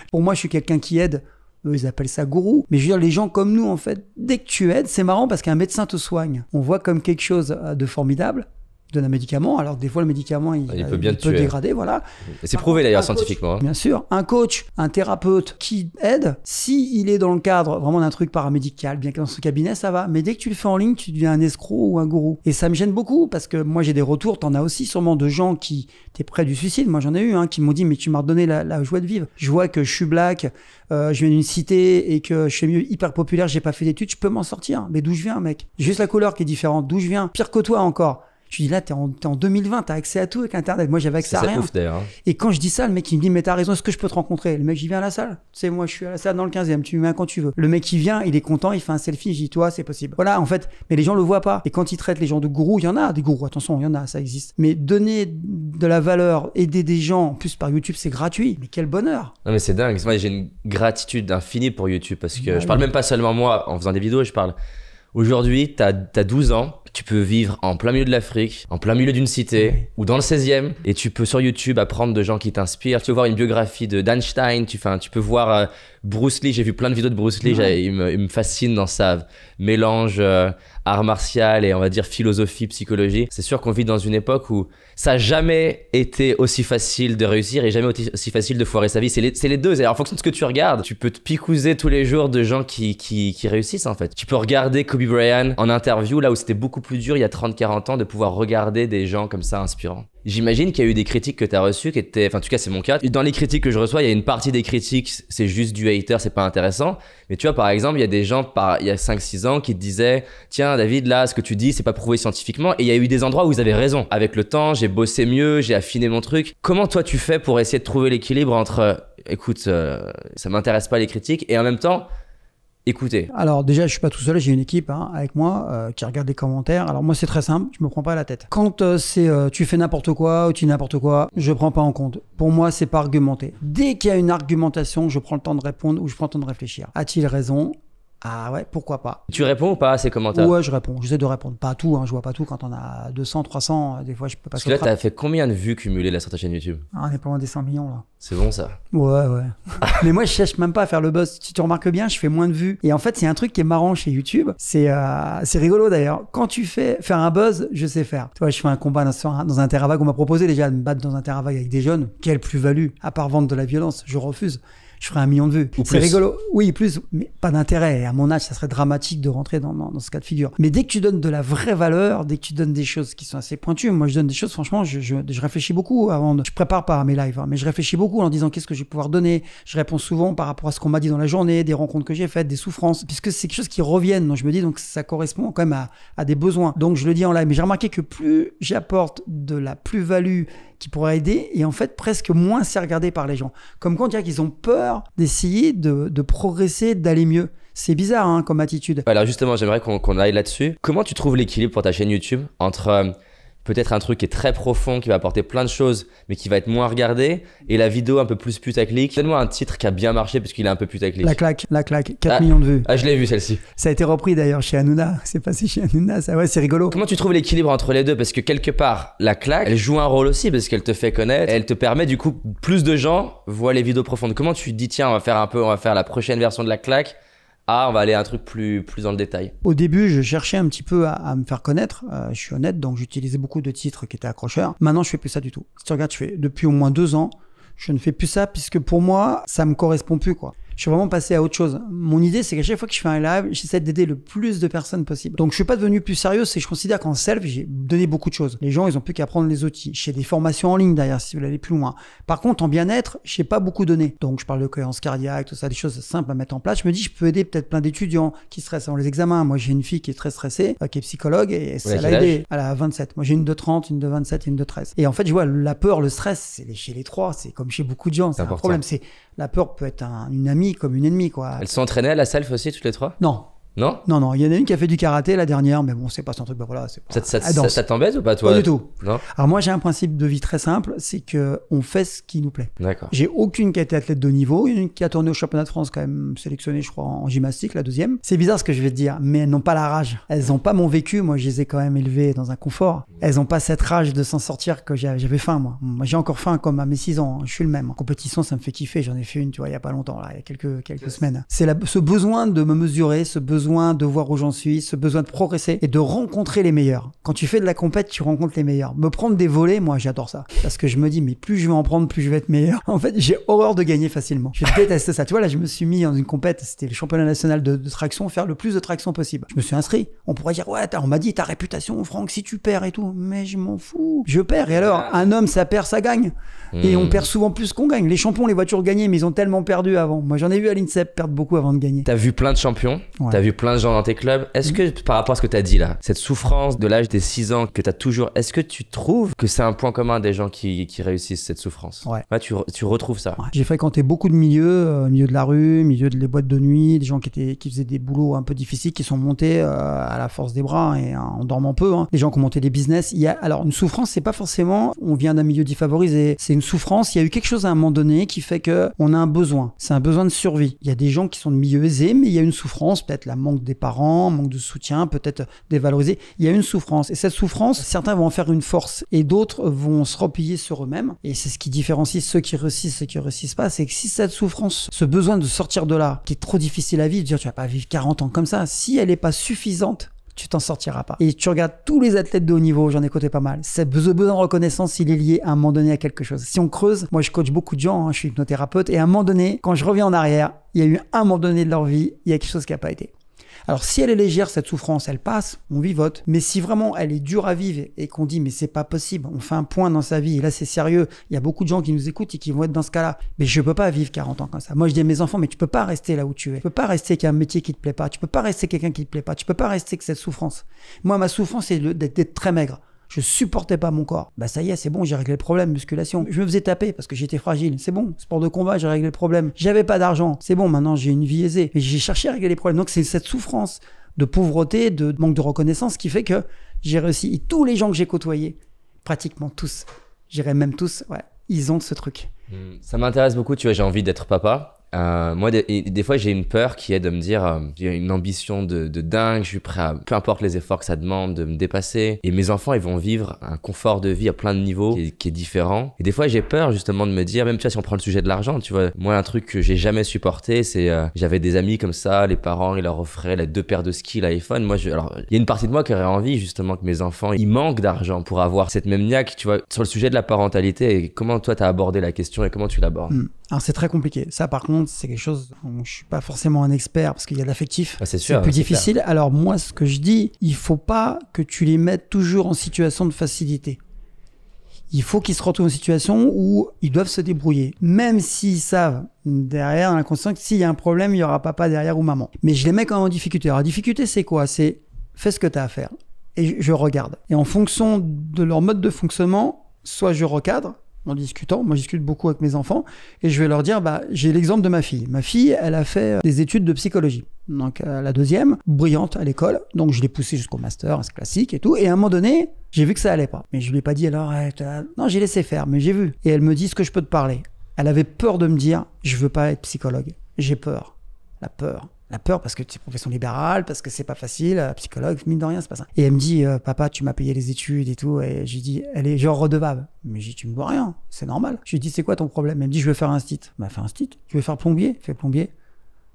pour moi, je suis quelqu'un qui aide. Eux, ils appellent ça gourou. Mais je veux dire, les gens comme nous, en fait, dès que tu aides, c'est marrant parce qu'un médecin te soigne. On voit comme quelque chose de formidable. Il donne un médicament, alors que des fois, le médicament, il peut dégrader, voilà. Et c'est prouvé d'ailleurs scientifiquement. Bien sûr. Un coach, un thérapeute qui aide, s'il est dans le cadre vraiment d'un truc paramédical, bien que dans son cabinet, ça va. Mais dès que tu le fais en ligne, tu deviens un escroc ou un gourou. Et ça me gêne beaucoup parce que moi, j'ai des retours, t'en as aussi sûrement de gens qui étaient près du suicide. Moi, j'en ai eu, qui m'ont dit, mais tu m'as redonné la joie de vivre. Je vois que je suis black, je viens d'une cité et que je suis mieux hyper populaire, j'ai pas fait d'études, je peux m'en sortir. Mais d'où je viens, mec? Juste la couleur qui est différente. D'où je viens? Pire que toi encore. Je dis là, t'es en 2020, t'as accès à tout avec Internet. Moi, j'avais accès à rien. Ouf, d'ailleurs. Et quand je dis ça, le mec, il me dit, mais t'as raison, est-ce que je peux te rencontrer? Le mec, j'y viens à la salle. Tu sais, moi, je suis à la salle dans le 15e, tu me mets quand tu veux. Le mec, il vient, il est content, il fait un selfie, je dis, toi, c'est possible. Voilà, en fait, mais les gens le voient pas. Et quand ils traitent les gens de gourous, il y en a des gourous, attention, il y en a, ça existe. Mais donner de la valeur, aider des gens, en plus par YouTube, c'est gratuit. Mais quel bonheur. Non, mais c'est dingue. Moi, j'ai une gratitude infinie pour YouTube parce que je parle même pas seulement moi en faisant des vidéos, je parle. Aujourd'hui, t'as 12 ans, Tu peux vivre en plein milieu de l'Afrique, en plein milieu d'une cité ou dans le 16e et tu peux sur YouTube apprendre de gens qui t'inspirent. Tu peux voir une biographie d'Einstein, tu peux voir Bruce Lee. J'ai vu plein de vidéos de Bruce Lee, il me fascine dans sa mélange art martial et on va dire philosophie, psychologie. C'est sûr qu'on vit dans une époque où ça n'a jamais été aussi facile de réussir et jamais aussi facile de foirer sa vie. C'est les deux. Alors, en fonction de ce que tu regardes, tu peux te picouser tous les jours de gens qui réussissent en fait. Tu peux regarder Kobe Bryant en interview là où c'était beaucoup plus dur il y a 30-40 ans de pouvoir regarder des gens comme ça inspirants. J'imagine qu'il y a eu des critiques que tu as reçues qui étaient, enfin en tout cas c'est mon cas. Dans les critiques que je reçois, il y a une partie des critiques, c'est juste du hater, c'est pas intéressant. Mais tu vois par exemple, il y a des gens il y a 5-6 ans qui te disaient tiens David, là ce que tu dis c'est pas prouvé scientifiquement. Et il y a eu des endroits où ils avaient raison. Avec le temps, j'ai bossé mieux, j'ai affiné mon truc. Comment toi tu fais pour essayer de trouver l'équilibre entre écoute, ça m'intéresse pas les critiques et en même temps écoutez. Alors déjà, je suis pas tout seul, j'ai une équipe avec moi qui regarde les commentaires. Alors moi, c'est très simple, je me prends pas la tête. Quand tu fais n'importe quoi ou tu dis n'importe quoi, je prends pas en compte. Pour moi, c'est pas argumenté. Dès qu'il y a une argumentation, je prends le temps de répondre ou je prends le temps de réfléchir. A-t-il raison ? Ah ouais, pourquoi pas. Tu réponds ou pas à ces commentaires ? Ouais, je réponds. J'essaie de répondre. Pas à tout, je vois pas tout. Quand on a 200, 300, des fois, je peux pas. Parce que là, t'as fait combien de vues cumulées là sur ta chaîne YouTube ? On est pas loin des 100 millions là. C'est bon ça ? Ouais. Mais moi, je cherche même pas à faire le buzz. Si tu remarques bien, je fais moins de vues. Et en fait, c'est un truc qui est marrant chez YouTube. C'est rigolo d'ailleurs. Quand tu fais faire un buzz, je sais faire. Tu vois, je fais un combat dans un terrain vague. On m'a proposé déjà de me battre dans un terrain vague avec des jeunes. Quelle plus-value ? À part vendre de la violence, je refuse. Je ferai 1 million de vues. C'est rigolo. Oui, plus, mais pas d'intérêt. Et à mon âge, ça serait dramatique de rentrer dans ce cas de figure. Mais dès que tu donnes de la vraie valeur, dès que tu donnes des choses qui sont assez pointues, moi je donne des choses, franchement, je réfléchis beaucoup avant je prépare pas mes lives, mais je réfléchis beaucoup en disant qu'est-ce que je vais pouvoir donner. Je réponds souvent par rapport à ce qu'on m'a dit dans la journée, des rencontres que j'ai faites, des souffrances, puisque c'est quelque chose qui reviennent. Donc je me dis, donc ça correspond quand même à des besoins. Donc je le dis en live. Mais j'ai remarqué que plus j'apporte de la plus-value qui pourrait aider, et en fait presque moins c'est regardé par les gens. Comme quand il y a qu'ils ont peur d'essayer de progresser, d'aller mieux. C'est bizarre comme attitude. Alors justement, j'aimerais qu'on aille là-dessus. Comment tu trouves l'équilibre pour ta chaîne YouTube entre peut-être un truc qui est très profond, qui va apporter plein de choses, mais qui va être moins regardé, et la vidéo un peu plus putaclic. Donne-moi un titre qui a bien marché parce qu'il est un peu putaclic. La claque, 4 millions de vues. Ah, je l'ai vu celle-ci. Ça a été repris d'ailleurs chez Hanouna. C'est passé chez Hanouna, ça, ouais, c'est rigolo. Comment tu trouves l'équilibre entre les deux ? Parce que quelque part, la claque, elle joue un rôle aussi parce qu'elle te fait connaître, elle te permet du coup, plus de gens voient les vidéos profondes. Comment tu te dis, tiens, on va faire la prochaine version de la claque. On va aller à un truc plus dans le détail. Au début, je cherchais un petit peu à me faire connaître. Je suis honnête, donc j'utilisais beaucoup de titres qui étaient accrocheurs. Maintenant, je fais plus ça du tout. Si tu regardes, depuis au moins 2 ans, je ne fais plus ça puisque pour moi, ça me correspond plus, quoi. Je suis vraiment passé à autre chose. Mon idée, c'est qu'à chaque fois que je fais un live, j'essaie d'aider le plus de personnes possible. Donc, je suis pas devenu plus sérieux, c'est que je considère qu'en self, j'ai donné beaucoup de choses. Les gens, ils ont plus qu'à prendre les outils. J'ai des formations en ligne derrière, si vous voulez aller plus loin. Par contre, en bien-être, j'ai pas beaucoup donné. Donc, je parle de cohérence cardiaque, tout ça, des choses simples à mettre en place. Je me dis, je peux aider peut-être plein d'étudiants qui stressent avant les examens. Moi, j'ai une fille qui est très stressée, qui est psychologue, et ça l'a aidé. Elle a 27. Moi, j'ai une de 30, une de 27 et une de 13. Et en fait, je vois la peur, le stress, c'est chez les trois. C'est comme chez beaucoup de gens. C'est un problème. La peur peut être une amie comme une ennemie, quoi. Elles sont entraînées à la self aussi, toutes les trois ? Non. Non ? Non. Il y en a une qui a fait du karaté la dernière, mais bon, c'est pas son truc. Ben voilà, c'est pas... Ça t'embête ou pas, toi ? Pas du tout. Non ? Alors moi, j'ai un principe de vie très simple, c'est que on fait ce qui nous plaît. D'accord. J'ai aucune qui a été athlète de haut niveau, une qui a tourné au championnat de France, quand même sélectionnée, je crois, en gymnastique, la 2e. C'est bizarre ce que je vais te dire, mais elles n'ont pas la rage. Elles n'ont pas mon vécu. Moi, je les ai quand même élevées dans un confort. Elles n'ont pas cette rage de s'en sortir que j'avais faim, moi. Moi, j'ai encore faim comme à mes 6 ans. Je suis le même. En compétition, ça me fait kiffer. J'en ai fait une, tu vois, il y a pas longtemps, là, il y a quelques semaines. C'est ce besoin de me mesurer, ce besoin de voir où j'en suis, ce besoin de progresser et de rencontrer les meilleurs. Quand tu fais de la compète, tu rencontres les meilleurs. Me prendre des volets, moi, j'adore ça. Parce que je me dis, mais plus je vais en prendre, plus je vais être meilleur. En fait, j'ai horreur de gagner facilement. Je déteste ça. Tu vois, là, je me suis mis dans une compète, c'était le championnat national de traction, faire le plus de traction possible. Je me suis inscrit. On pourrait dire, ouais, on m'a dit, ta réputation, Franck, si tu perds et tout. Mais je m'en fous. Je perds. Et alors, un homme, ça perd, ça gagne. Et on perd souvent plus qu'on gagne. Les champions, les voitures gagnées, mais ils ont tellement perdu avant. Moi, j'en ai vu à l'INSEP perdre beaucoup avant de gagner. T'as vu plein de champions, ouais. T'as vu plein de gens dans tes clubs. Est-ce que, par rapport à ce que t'as dit là, cette souffrance de l'âge des 6 ans que t'as toujours, est-ce que tu trouves que c'est un point commun des gens qui réussissent cette souffrance ? Ouais. Tu retrouves ça. Ouais. J'ai fréquenté beaucoup de milieux, milieu de la rue, milieu des boîtes de nuit, des gens qui faisaient des boulots un peu difficiles, qui sont montés à la force des bras et en dormant peu. Des gens qui ont monté des business. Alors, une souffrance, c'est pas forcément, on vient d'un milieu défavorisé. C'est une souffrance. Il y a eu quelque chose à un moment donné qui fait que on a un besoin. C'est un besoin de survie. Il y a des gens qui sont de milieux aisés, mais il y a une souffrance, peut-être la manque des parents, manque de soutien, peut-être dévalorisé. Il y a une souffrance. Et cette souffrance, certains vont en faire une force et d'autres vont se replier sur eux-mêmes. Et c'est ce qui différencie ceux qui réussissent et ceux qui réussissent pas. C'est que si cette souffrance, ce besoin de sortir de là, qui est trop difficile à vivre, dire tu vas pas vivre 40 ans comme ça, si elle est pas suffisante, tu t'en sortiras pas. Et tu regardes tous les athlètes de haut niveau, j'en ai côté pas mal. Ce besoin de reconnaissance, il est lié à un moment donné à quelque chose. Si on creuse, moi je coach beaucoup de gens, je suis hypnothérapeute, et à un moment donné, quand je reviens en arrière, il y a eu un moment donné de leur vie, il y a quelque chose qui n'a pas été. Alors si elle est légère, cette souffrance, elle passe, on vivote. Mais si vraiment elle est dure à vivre et qu'on dit mais c'est pas possible, on fait un point dans sa vie et là c'est sérieux, il y a beaucoup de gens qui nous écoutent et qui vont être dans ce cas-là. Mais je peux pas vivre 40 ans comme ça. Moi je dis à mes enfants mais tu peux pas rester là où tu es. Tu peux pas rester avec un métier qui te plaît pas. Tu peux pas rester quelqu'un qui te plaît pas. Tu peux pas rester avec cette souffrance. Moi ma souffrance c'est d'être très maigre. Je supportais pas mon corps. Bah ça y est, c'est bon, j'ai réglé le problème, musculation. Je me faisais taper parce que j'étais fragile. C'est bon, sport de combat, j'ai réglé le problème. J'avais pas d'argent. C'est bon, maintenant j'ai une vie aisée. Mais j'ai cherché à régler les problèmes. Donc c'est cette souffrance de pauvreté, de manque de reconnaissance qui fait que j'ai réussi. Et tous les gens que j'ai côtoyés, pratiquement tous, j'irais même tous, ouais, ils ont ce truc. Ça m'intéresse beaucoup, tu vois, j'ai envie d'être papa. Moi, des fois, j'ai une peur qui est de me dire, j'ai une ambition de dingue, je suis prêt à, peu importe les efforts que ça demande, de me dépasser. Et mes enfants, ils vont vivre un confort de vie à plein de niveaux qui est différent. Et des fois, j'ai peur justement de me dire, même tu vois, si on prend le sujet de l'argent, tu vois, moi, un truc que j'ai jamais supporté, c'est, j'avais des amis comme ça, les parents, ils leur offraient les 2 paires de skis, l'iPhone. Moi, alors, il y a une partie de moi qui aurait envie justement que mes enfants, ils manquent d'argent pour avoir cette même niaque, tu vois, sur le sujet de la parentalité. Et comment toi, t'as abordé la question et comment tu l'abordes? Alors c'est très compliqué. Ça par contre, c'est quelque chose où je suis pas forcément un expert parce qu'il y a de l'affectif. Ah, c'est sûr, c'est plus c'est difficile. clair. Alors moi, ce que je dis, il faut pas que tu les mettes toujours en situation de facilité. Il faut qu'ils se retrouvent en situation où ils doivent se débrouiller. Même s'ils savent derrière, dans l'inconscient, que s'il y a un problème, il y aura papa derrière ou maman. Mais je les mets quand même en difficulté. Alors la difficulté, c'est quoi? C'est fais ce que tu as à faire. Et je regarde. Et en fonction de leur mode de fonctionnement, soit je recadre, en discutant. Moi, je discute beaucoup avec mes enfants et je vais leur dire, bah, j'ai l'exemple de ma fille. Ma fille, elle a fait des études de psychologie. Donc, la deuxième, brillante à l'école. Donc, je l'ai poussée jusqu'au master, c'est classique et tout. Et à un moment donné, j'ai vu que ça allait pas. Mais je lui ai pas dit, alors, non, j'ai laissé faire, mais j'ai vu. Et elle me dit, ce que je peux te parler. Elle avait peur de me dire, je veux pas être psychologue. J'ai peur. La peur. La peur parce que c'est profession libérale, parce que c'est pas facile, psychologue, mine de rien, c'est pas ça. Et elle me dit, papa, tu m'as payé les études et tout. Et j'ai dit, elle est genre redevable. Mais j'ai dit, tu me dois rien, c'est normal. Je lui ai dit, c'est quoi ton problème? Elle me dit, je veux faire un stit. Bah, fais un stit. Tu veux faire plombier? Fais plombier.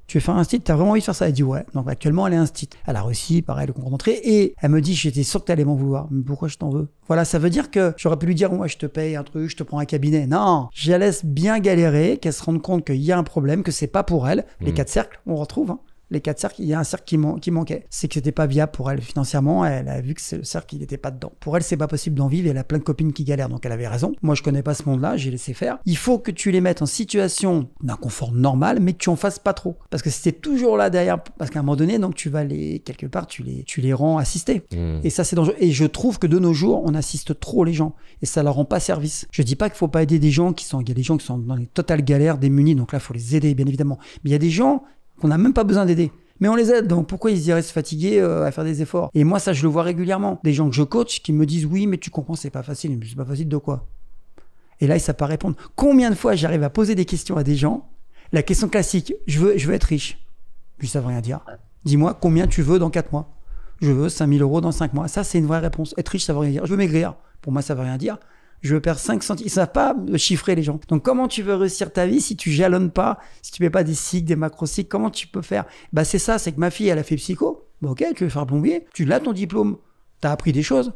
Tu veux faire un stit? T'as vraiment envie de faire ça? Elle dit, ouais. Donc actuellement, elle est un stit. Elle a réussi, pareil, le concours d'entrée. Et elle me dit, j'étais sûr que t'allais m'en vouloir. Mais pourquoi je t'en veux? Voilà, ça veut dire que j'aurais pu lui dire, moi, je te paye un truc, je te prends un cabinet. Non, je la laisse bien galérer, qu'elle se rende compte qu'il y a un problème, que c'est pas pour elle. Les 4 cercles, on retrouve, hein. Les 4 cercles, il y a un cercle qui manquait. C'est que c'était pas viable pour elle financièrement. Elle a vu que le cercle, il n'était pas dedans. Pour elle, c'est pas possible d'en vivre. Elle a plein de copines qui galèrent. Donc elle avait raison. Moi, je connais pas ce monde-là. J'ai laissé faire. Il faut que tu les mettes en situation d'un confort normal, mais que tu en fasses pas trop. Parce que si t'es toujours là derrière, parce qu'à un moment donné, donc tu vas quelque part, tu les rends assistés. Et ça, c'est dangereux. Et je trouve que de nos jours, on assiste trop les gens. Et ça leur rend pas service. Je dis pas qu'il faut pas aider des gens il y a des gens qui sont dans les totales galères, démunis. Donc là, il faut les aider, bien évidemment. Mais il y a des gens qu'on n'a même pas besoin d'aider. Mais on les aide, donc pourquoi ils iraient se fatiguer à faire des efforts? Et moi, ça, je le vois régulièrement. Des gens que je coach qui me disent, oui, mais tu comprends, c'est pas facile. Mais c'est pas facile de quoi? Et là, ils savent pas répondre. Combien de fois j'arrive à poser des questions à des gens? La question classique, je veux être riche. Puis ça veut rien dire. Dis-moi, combien tu veux dans 4 mois? Je veux 5 000 € dans 5 mois. Ça, c'est une vraie réponse. Être riche, ça veut rien dire. Je veux maigrir. Pour moi, ça veut rien dire. Je veux perdre 5 centimes. Ils savent pas chiffrer les gens. Donc, comment tu veux réussir ta vie si tu jalonnes pas, si tu mets pas des cycles, des macro-cycles, comment tu peux faire? Bah, c'est ça, c'est que ma fille, elle a fait psycho. Bah, ok, tu veux faire plombier. Tu l'as ton diplôme. T'as appris des choses.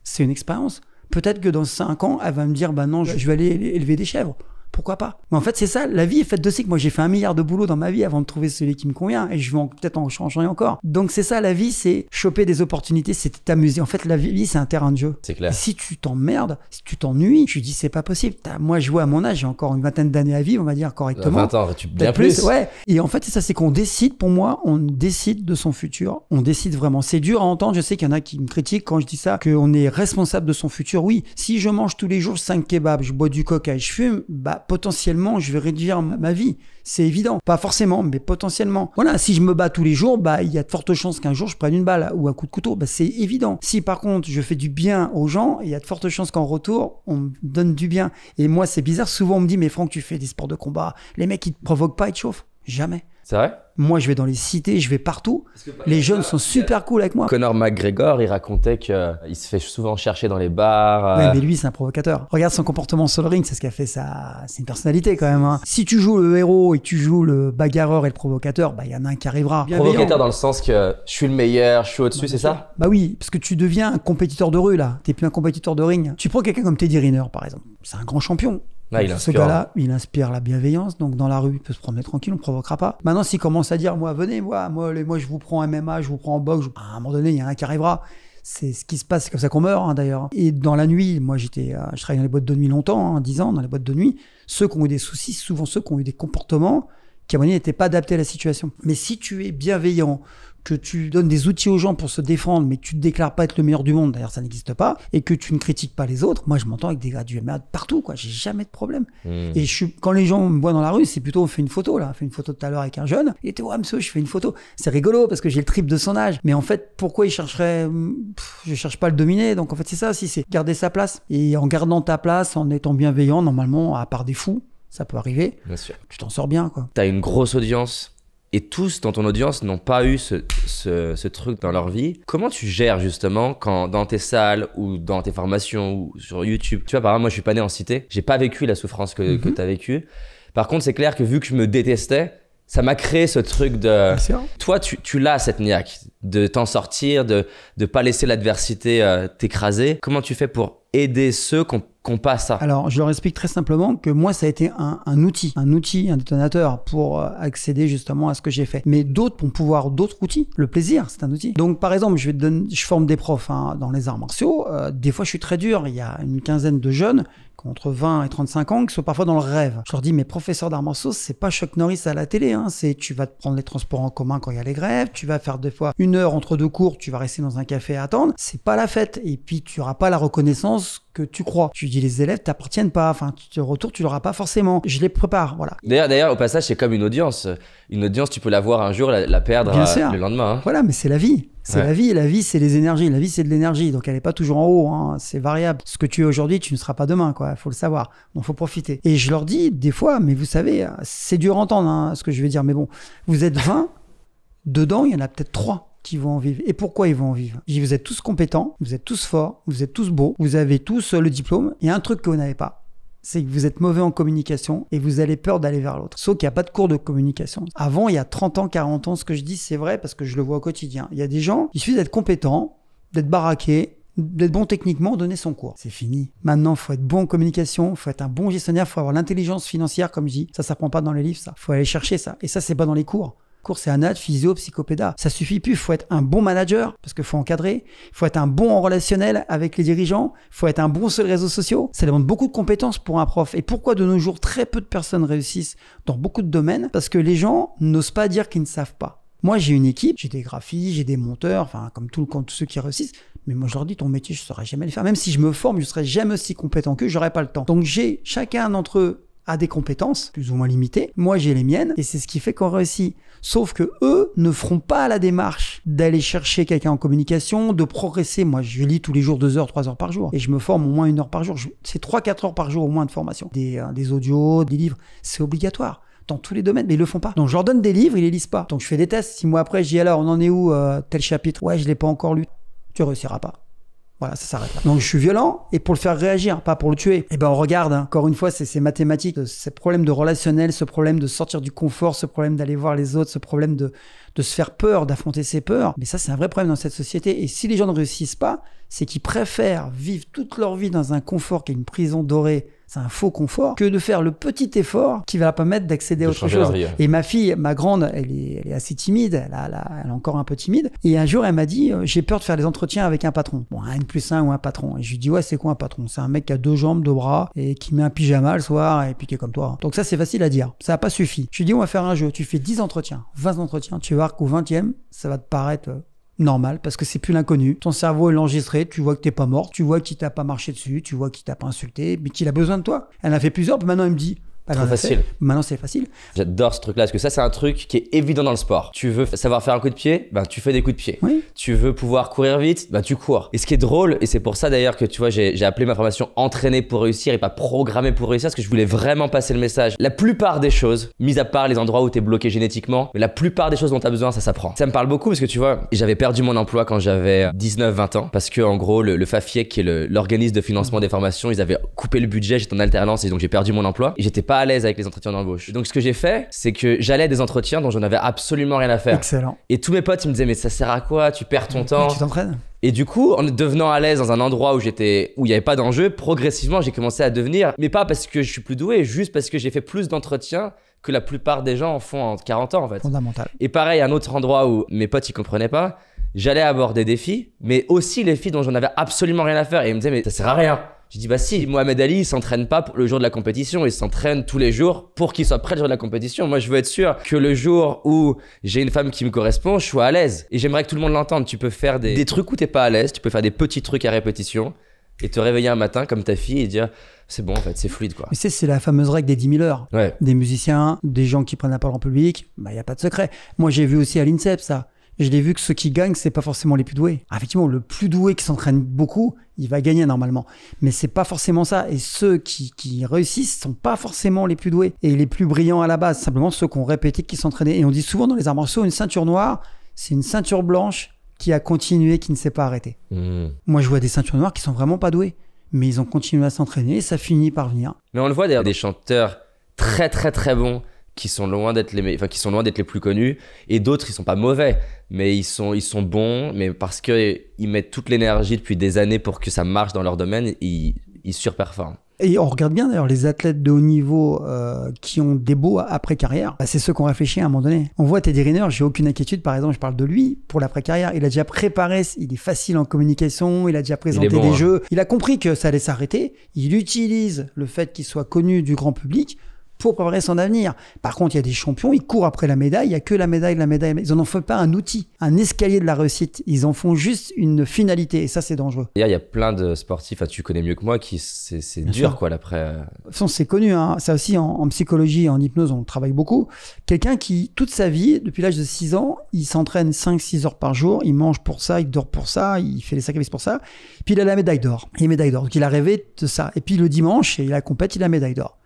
C'est une expérience. Peut-être que dans 5 ans, elle va me dire, bah non, je vais aller élever des chèvres. Pourquoi pas? Mais en fait, c'est ça, la vie est faite de cycles. Moi, j'ai fait 1 milliard de boulot dans ma vie avant de trouver celui qui me convient et je vais peut-être en changer encore. Donc, c'est ça, la vie, c'est choper des opportunités, c'est t'amuser. En fait, la vie, c'est un terrain de jeu. C'est clair. Et si tu t'emmerdes, si tu t'ennuies, je dis, c'est pas possible. Moi, je vois à mon âge, j'ai encore une vingtaine d'années à vivre, on va dire correctement. 20 ans, bien plus. Ouais. Et en fait, c'est ça, c'est qu'on décide, pour moi, on décide de son futur. On décide vraiment. C'est dur à entendre. Je sais qu'il y en a qui me critiquent quand je dis ça, qu'on est responsable de son futur. Oui. Si je mange tous les jours 5 kebabs, je bois du coca et je fume, bah, potentiellement, je vais réduire ma vie. C'est évident. Pas forcément, mais potentiellement. Voilà, si je me bats tous les jours, bah, il y a de fortes chances qu'un jour je prenne une balle ou un coup de couteau. Bah, c'est évident. Si par contre, je fais du bien aux gens, il y a de fortes chances qu'en retour, on me donne du bien. Et moi, c'est bizarre. Souvent, on me dit, mais Franck, tu fais des sports de combat. Les mecs, ils te provoquent pas, ils te chauffent. Jamais. C'est vrai? Moi, je vais dans les cités, je vais partout. Les jeunes sont super cool avec moi. Conor McGregor, il racontait qu'il se fait souvent chercher dans les bars. Ouais, mais lui, c'est un provocateur. Regarde son comportement sur le ring, c'est ce qui a fait ça. C'est une personnalité quand même. Hein. Si tu joues le héros et tu joues le bagarreur et le provocateur, bah il y en a un qui arrivera. Provocateur dans le sens que je suis le meilleur, je suis au-dessus, c'est ça? Bah oui, parce que tu deviens un compétiteur de rue là. T'es plus un compétiteur de ring. Tu prends quelqu'un comme Teddy Riner par exemple. C'est un grand champion. Ah, Ce gars-là, il inspire la bienveillance. Donc dans la rue, il peut se promener tranquille, on ne provoquera pas. Maintenant, s'il commence à dire, moi, venez, moi, je vous prends en MMA, je vous prends en boxe, à un moment donné, il y en a un qui arrivera. C'est ce qui se passe, c'est comme ça qu'on meurt, hein, d'ailleurs. Et dans la nuit, moi, je travaillais dans les boîtes de nuit longtemps, 10 ans, dans les boîtes de nuit. Ceux qui ont eu des soucis, souvent ceux qui ont eu des comportements qui, à mon avis, n'étaient pas adaptés à la situation. Mais si tu es bienveillant, que tu donnes des outils aux gens pour se défendre, mais que tu ne te déclares pas être le meilleur du monde, d'ailleurs ça n'existe pas, et que tu ne critiques pas les autres, moi je m'entends avec des gars du MMA partout, quoi. J'ai jamais de problème. Et quand les gens me voient dans la rue, c'est plutôt on fait une photo, là. On fait une photo tout à l'heure avec un jeune, il était ouais monsieur, je fais une photo. C'est rigolo parce que j'ai le triple de son âge, mais en fait pourquoi il chercherait, je cherche pas à le dominer, donc en fait c'est ça aussi, c'est garder sa place. Et en gardant ta place, en étant bienveillant, normalement, à part des fous, ça peut arriver, bien sûr. Tu t'en sors bien, quoi. T'as une grosse audience. Et tous dans ton audience n'ont pas eu ce truc dans leur vie. Comment tu gères justement quand dans tes salles ou dans tes formations ou sur YouTube, tu vois, par exemple, moi je suis pas né en cité, j'ai pas vécu la souffrance que tu as vécue. Par contre, c'est clair que vu que je me détestais, ça m'a créé ce truc de... Toi, tu l'as cette niaque de t'en sortir, de pas laisser l'adversité t'écraser. Comment tu fais pour aider ceux qui n'ont pas ça? Alors, je leur explique très simplement que moi, ça a été un outil, un détonateur pour accéder justement à ce que j'ai fait. Mais d'autres vont pouvoir d'autres outils. Le plaisir, c'est un outil. Donc, par exemple, je forme des profs dans les arts martiaux. Des fois, je suis très dur. Il y a une quinzaine de jeunes entre 20 et 35 ans qui sont parfois dans le rêve. Je leur dis, mais professeur d'arts martiaux, c'est pas Chuck Norris à la télé. Hein. Tu vas te prendre les transports en commun quand il y a les grèves. Tu vas faire des fois 1 heure entre 2 cours. Tu vas rester dans un café à attendre. C'est pas la fête. Et puis, tu n'auras pas la reconnaissance que tu crois. Je dis, les élèves t'appartiennent pas. Enfin, tu retour, tu l'auras pas forcément. Je les prépare, voilà. D'ailleurs, au passage, c'est comme une audience. Une audience, tu peux la voir un jour, la perdre le lendemain. Hein. Voilà, mais c'est la vie. C'est la vie. La vie, c'est les énergies. La vie, c'est de l'énergie. Donc, elle n'est pas toujours en haut. Hein. C'est variable. Ce que tu es aujourd'hui, tu ne seras pas demain, quoi. Il faut le savoir. Donc, il faut profiter. Et je leur dis, des fois, mais vous savez, c'est dur à entendre, ce que je vais dire. Mais bon, vous êtes 20. Dedans, il y en a peut-être 3 qui vont en vivre. Et pourquoi ils vont en vivre? Je dis, vous êtes tous compétents, vous êtes tous forts, vous êtes tous beaux, vous avez tous le diplôme. Il y a un truc que vous n'avez pas. C'est que vous êtes mauvais en communication et vous avez peur d'aller vers l'autre. Sauf qu'il n'y a pas de cours de communication. Avant, il y a 30 ans, 40 ans, ce que je dis, c'est vrai parce que je le vois au quotidien. Il y a des gens, il suffit d'être compétent, d'être baraqué, d'être bon techniquement, donner son cours. C'est fini. Maintenant, il faut être bon en communication, il faut être un bon gestionnaire, il faut avoir l'intelligence financière, comme je dis. Ça s'apprend pas dans les livres, ça. Il faut aller chercher ça. Et ça, c'est pas dans les cours. Cours, c'est anat, physio, psychopéda. Ça suffit plus. Il faut être un bon manager parce qu'il faut encadrer. Il faut être un bon en relationnel avec les dirigeants. Il faut être un bon sur les réseaux sociaux. Ça demande beaucoup de compétences pour un prof. Et pourquoi de nos jours, très peu de personnes réussissent dans beaucoup de domaines? Parce que les gens n'osent pas dire qu'ils ne savent pas. Moi, j'ai une équipe, j'ai des graphistes, j'ai des monteurs, enfin, comme tous ceux qui réussissent. Mais moi, je leur dis, ton métier, je ne saurais jamais le faire. Même si je me forme, je ne serai jamais aussi compétent qu'eux, j'aurais pas le temps. Donc, chacun d'entre eux a des compétences, plus ou moins limitées. Moi, j'ai les miennes, et c'est ce qui fait qu'on réussit. Sauf que eux ne feront pas la démarche d'aller chercher quelqu'un en communication, de progresser. Moi, je lis tous les jours 2 heures, 3 heures par jour, et je me forme au moins 1 heure par jour. C'est 3-4 heures par jour au moins de formation. Des audios, des livres, c'est obligatoire. Dans tous les domaines, mais ils le font pas. Donc je leur donne des livres, ils les lisent pas. Donc je fais des tests. 6 mois après, je dis alors, on en est où tel chapitre? Ouais, je l'ai pas encore lu. Tu réussiras pas. Voilà, ça s'arrête là. Donc je suis violent et pour le faire réagir, pas pour le tuer. Et ben on regarde, encore une fois, c'est mathématique. Ce problème de relationnel, ce problème de sortir du confort, ce problème d'aller voir les autres, ce problème de se faire peur, d'affronter ses peurs. Mais ça, c'est un vrai problème dans cette société. Et si les gens ne réussissent pas, c'est qu'ils préfèrent vivre toute leur vie dans un confort qui est une prison dorée. C'est un faux confort, que de faire le petit effort qui va leur permettre d'accéder à autre chose. Et ma fille, ma grande, elle est assez timide, elle est encore un peu timide. Et un jour, elle m'a dit, j'ai peur de faire des entretiens avec un patron. Bon, un N+1 ou un patron. Et je lui dis, ouais, c'est quoi un patron? C'est un mec qui a 2 jambes, 2 bras, et qui met un pyjama le soir, et puis qui est comme toi. Donc ça, c'est facile à dire. Ça n'a pas suffi. Je lui dis, on va faire un jeu. Tu fais 10 entretiens, 20 entretiens. Tu vas voir qu'au 20e, ça va te paraître normal, parce que c'est plus l'inconnu. Ton cerveau est enregistré, tu vois que t'es pas mort, tu vois qu'il t'a pas marché dessus, tu vois qu'il t'a pas insulté, mais qu'il a besoin de toi. Elle en a fait plusieurs, puis maintenant elle me dit, Trop facile. Maintenant, c'est facile. J'adore ce truc-là parce que ça, c'est un truc qui est évident dans le sport. Tu veux savoir faire un coup de pied, ben, tu fais des coups de pied. Oui. Tu veux pouvoir courir vite, ben, tu cours. Et ce qui est drôle, et c'est pour ça d'ailleurs que tu vois, j'ai appelé ma formation entraîner pour réussir et pas programmer pour réussir parce que je voulais vraiment passer le message. La plupart des choses, mis à part les endroits où t'es bloqué génétiquement, mais la plupart des choses dont t'as besoin, ça s'apprend. Ça me parle beaucoup parce que tu vois, j'avais perdu mon emploi quand j'avais 19-20 ans parce que en gros, le FAFIEC, qui est l'organisme de financement des formations, ils avaient coupé le budget, j'étais en alternance et donc j'ai perdu mon emploi et j'étais pas à l'aise avec les entretiens d'embauche. Donc ce que j'ai fait, c'est que j'allais à des entretiens dont j'en avais absolument rien à faire. Excellent. Et tous mes potes, ils me disaient mais ça sert à quoi? Tu perds ton temps. Tu t'entraînes. Et du coup, en devenant à l'aise dans un endroit où il n'y avait pas d'enjeu, progressivement, j'ai commencé à devenir, mais pas parce que je suis plus doué, juste parce que j'ai fait plus d'entretiens que la plupart des gens en font en 40 ans en fait. Fondamental. Et pareil, un autre endroit où mes potes ils comprenaient pas, j'allais aborder des filles, mais aussi les filles dont j'en avais absolument rien à faire. Et ils me disaient mais ça sert à rien. J'ai dit bah si, Mohamed Ali il s'entraîne pas pour le jour de la compétition, il s'entraîne tous les jours pour qu'il soit prêt le jour de la compétition. Moi je veux être sûr que le jour où j'ai une femme qui me correspond, je sois à l'aise. Et j'aimerais que tout le monde l'entende. Tu peux faire des trucs où t'es pas à l'aise, tu peux faire des petits trucs à répétition et te réveiller un matin comme ta fille et dire c'est bon en fait, c'est fluide quoi. Mais c'est la fameuse règle des 10 000 heures. Ouais. Des musiciens, des gens qui prennent la parole en public, bah y a pas de secret. Moi j'ai vu aussi à l'INSEP ça. Je l'ai vu que ceux qui gagnent, c'est pas forcément les plus doués. Ah, effectivement, le plus doué qui s'entraîne beaucoup, il va gagner normalement. Mais c'est pas forcément ça. Et ceux qui réussissent sont pas forcément les plus doués et les plus brillants à la base. Simplement ceux qui ont répété, qui s'entraînaient. Et on dit souvent dans les arts martiaux, une ceinture noire, c'est une ceinture blanche qui a continué, qui ne s'est pas arrêtée. Moi, je vois des ceintures noires qui sont vraiment pas doués. Mais ils ont continué à s'entraîner et ça finit par venir. Mais on le voit d'ailleurs, des chanteurs très très très bons qui sont loin d'être les plus connus, et d'autres ils sont pas mauvais, mais ils sont bons, mais parce que ils mettent toute l'énergie depuis des années pour que ça marche dans leur domaine, ils surperforment. Et on regarde bien d'ailleurs les athlètes de haut niveau qui ont des beaux après-carrière, bah, c'est ceux qu'on réfléchit à un moment donné. On voit Teddy Riner, j'ai aucune inquiétude, par exemple, je parle de lui pour l'après-carrière. Il a déjà préparé, il est facile en communication, il a déjà présenté des jeux, il a compris que ça allait s'arrêter, il utilise le fait qu'il soit connu du grand public pour préparer son avenir. Par contre, il y a des champions, ils courent après la médaille, il n'y a que la médaille. Ils n'en font pas un outil, un escalier de la réussite. Ils en font juste une finalité, et ça, c'est dangereux. Il y a plein de sportifs, tu connais mieux que moi, qui c'est dur, sûr. Quoi, l'après. De toute façon, c'est connu, hein. Ça aussi, en psychologie, en hypnose, on travaille beaucoup. Quelqu'un qui, toute sa vie, depuis l'âge de 6 ans, il s'entraîne 5-6 heures par jour, il mange pour ça, il dort pour ça, il fait les sacrifices pour ça, puis il a la médaille d'or. Il a médaille d'or, donc il a rêvé de ça. Et puis le dimanche, il a compète, il a la médaille d'or.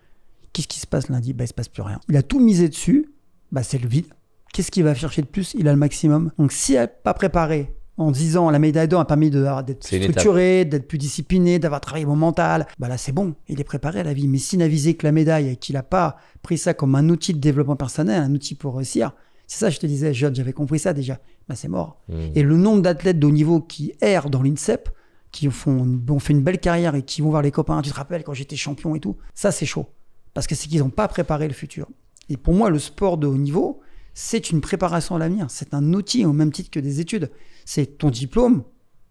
Qu'est-ce qui se passe lundi? Bah, il se passe plus rien. Il a tout misé dessus, bah, c'est le vide. Qu'est-ce qu'il va chercher de plus? Il a le maximum. Donc, s'il n'a pas préparé en 10 ans, la médaille d'or a permis d'être structuré, d'être plus discipliné, d'avoir travaillé mon mental, bah là, c'est bon. Il est préparé à la vie. Mais s'il n'a visé que la médaille et qu'il n'a pas pris ça comme un outil de développement personnel, un outil pour réussir, c'est ça, je te disais, jeune, j'avais compris ça déjà. Bah, c'est mort. Et le nombre d'athlètes de haut niveau qui errent dans l'INSEP, qui ont fait une belle carrière et qui vont voir les copains, tu te rappelles quand j'étais champion et tout, ça, c'est chaud. Parce que c'est qu'ils n'ont pas préparé le futur. Et pour moi, le sport de haut niveau, c'est une préparation à l'avenir. C'est un outil au même titre que des études. C'est ton diplôme,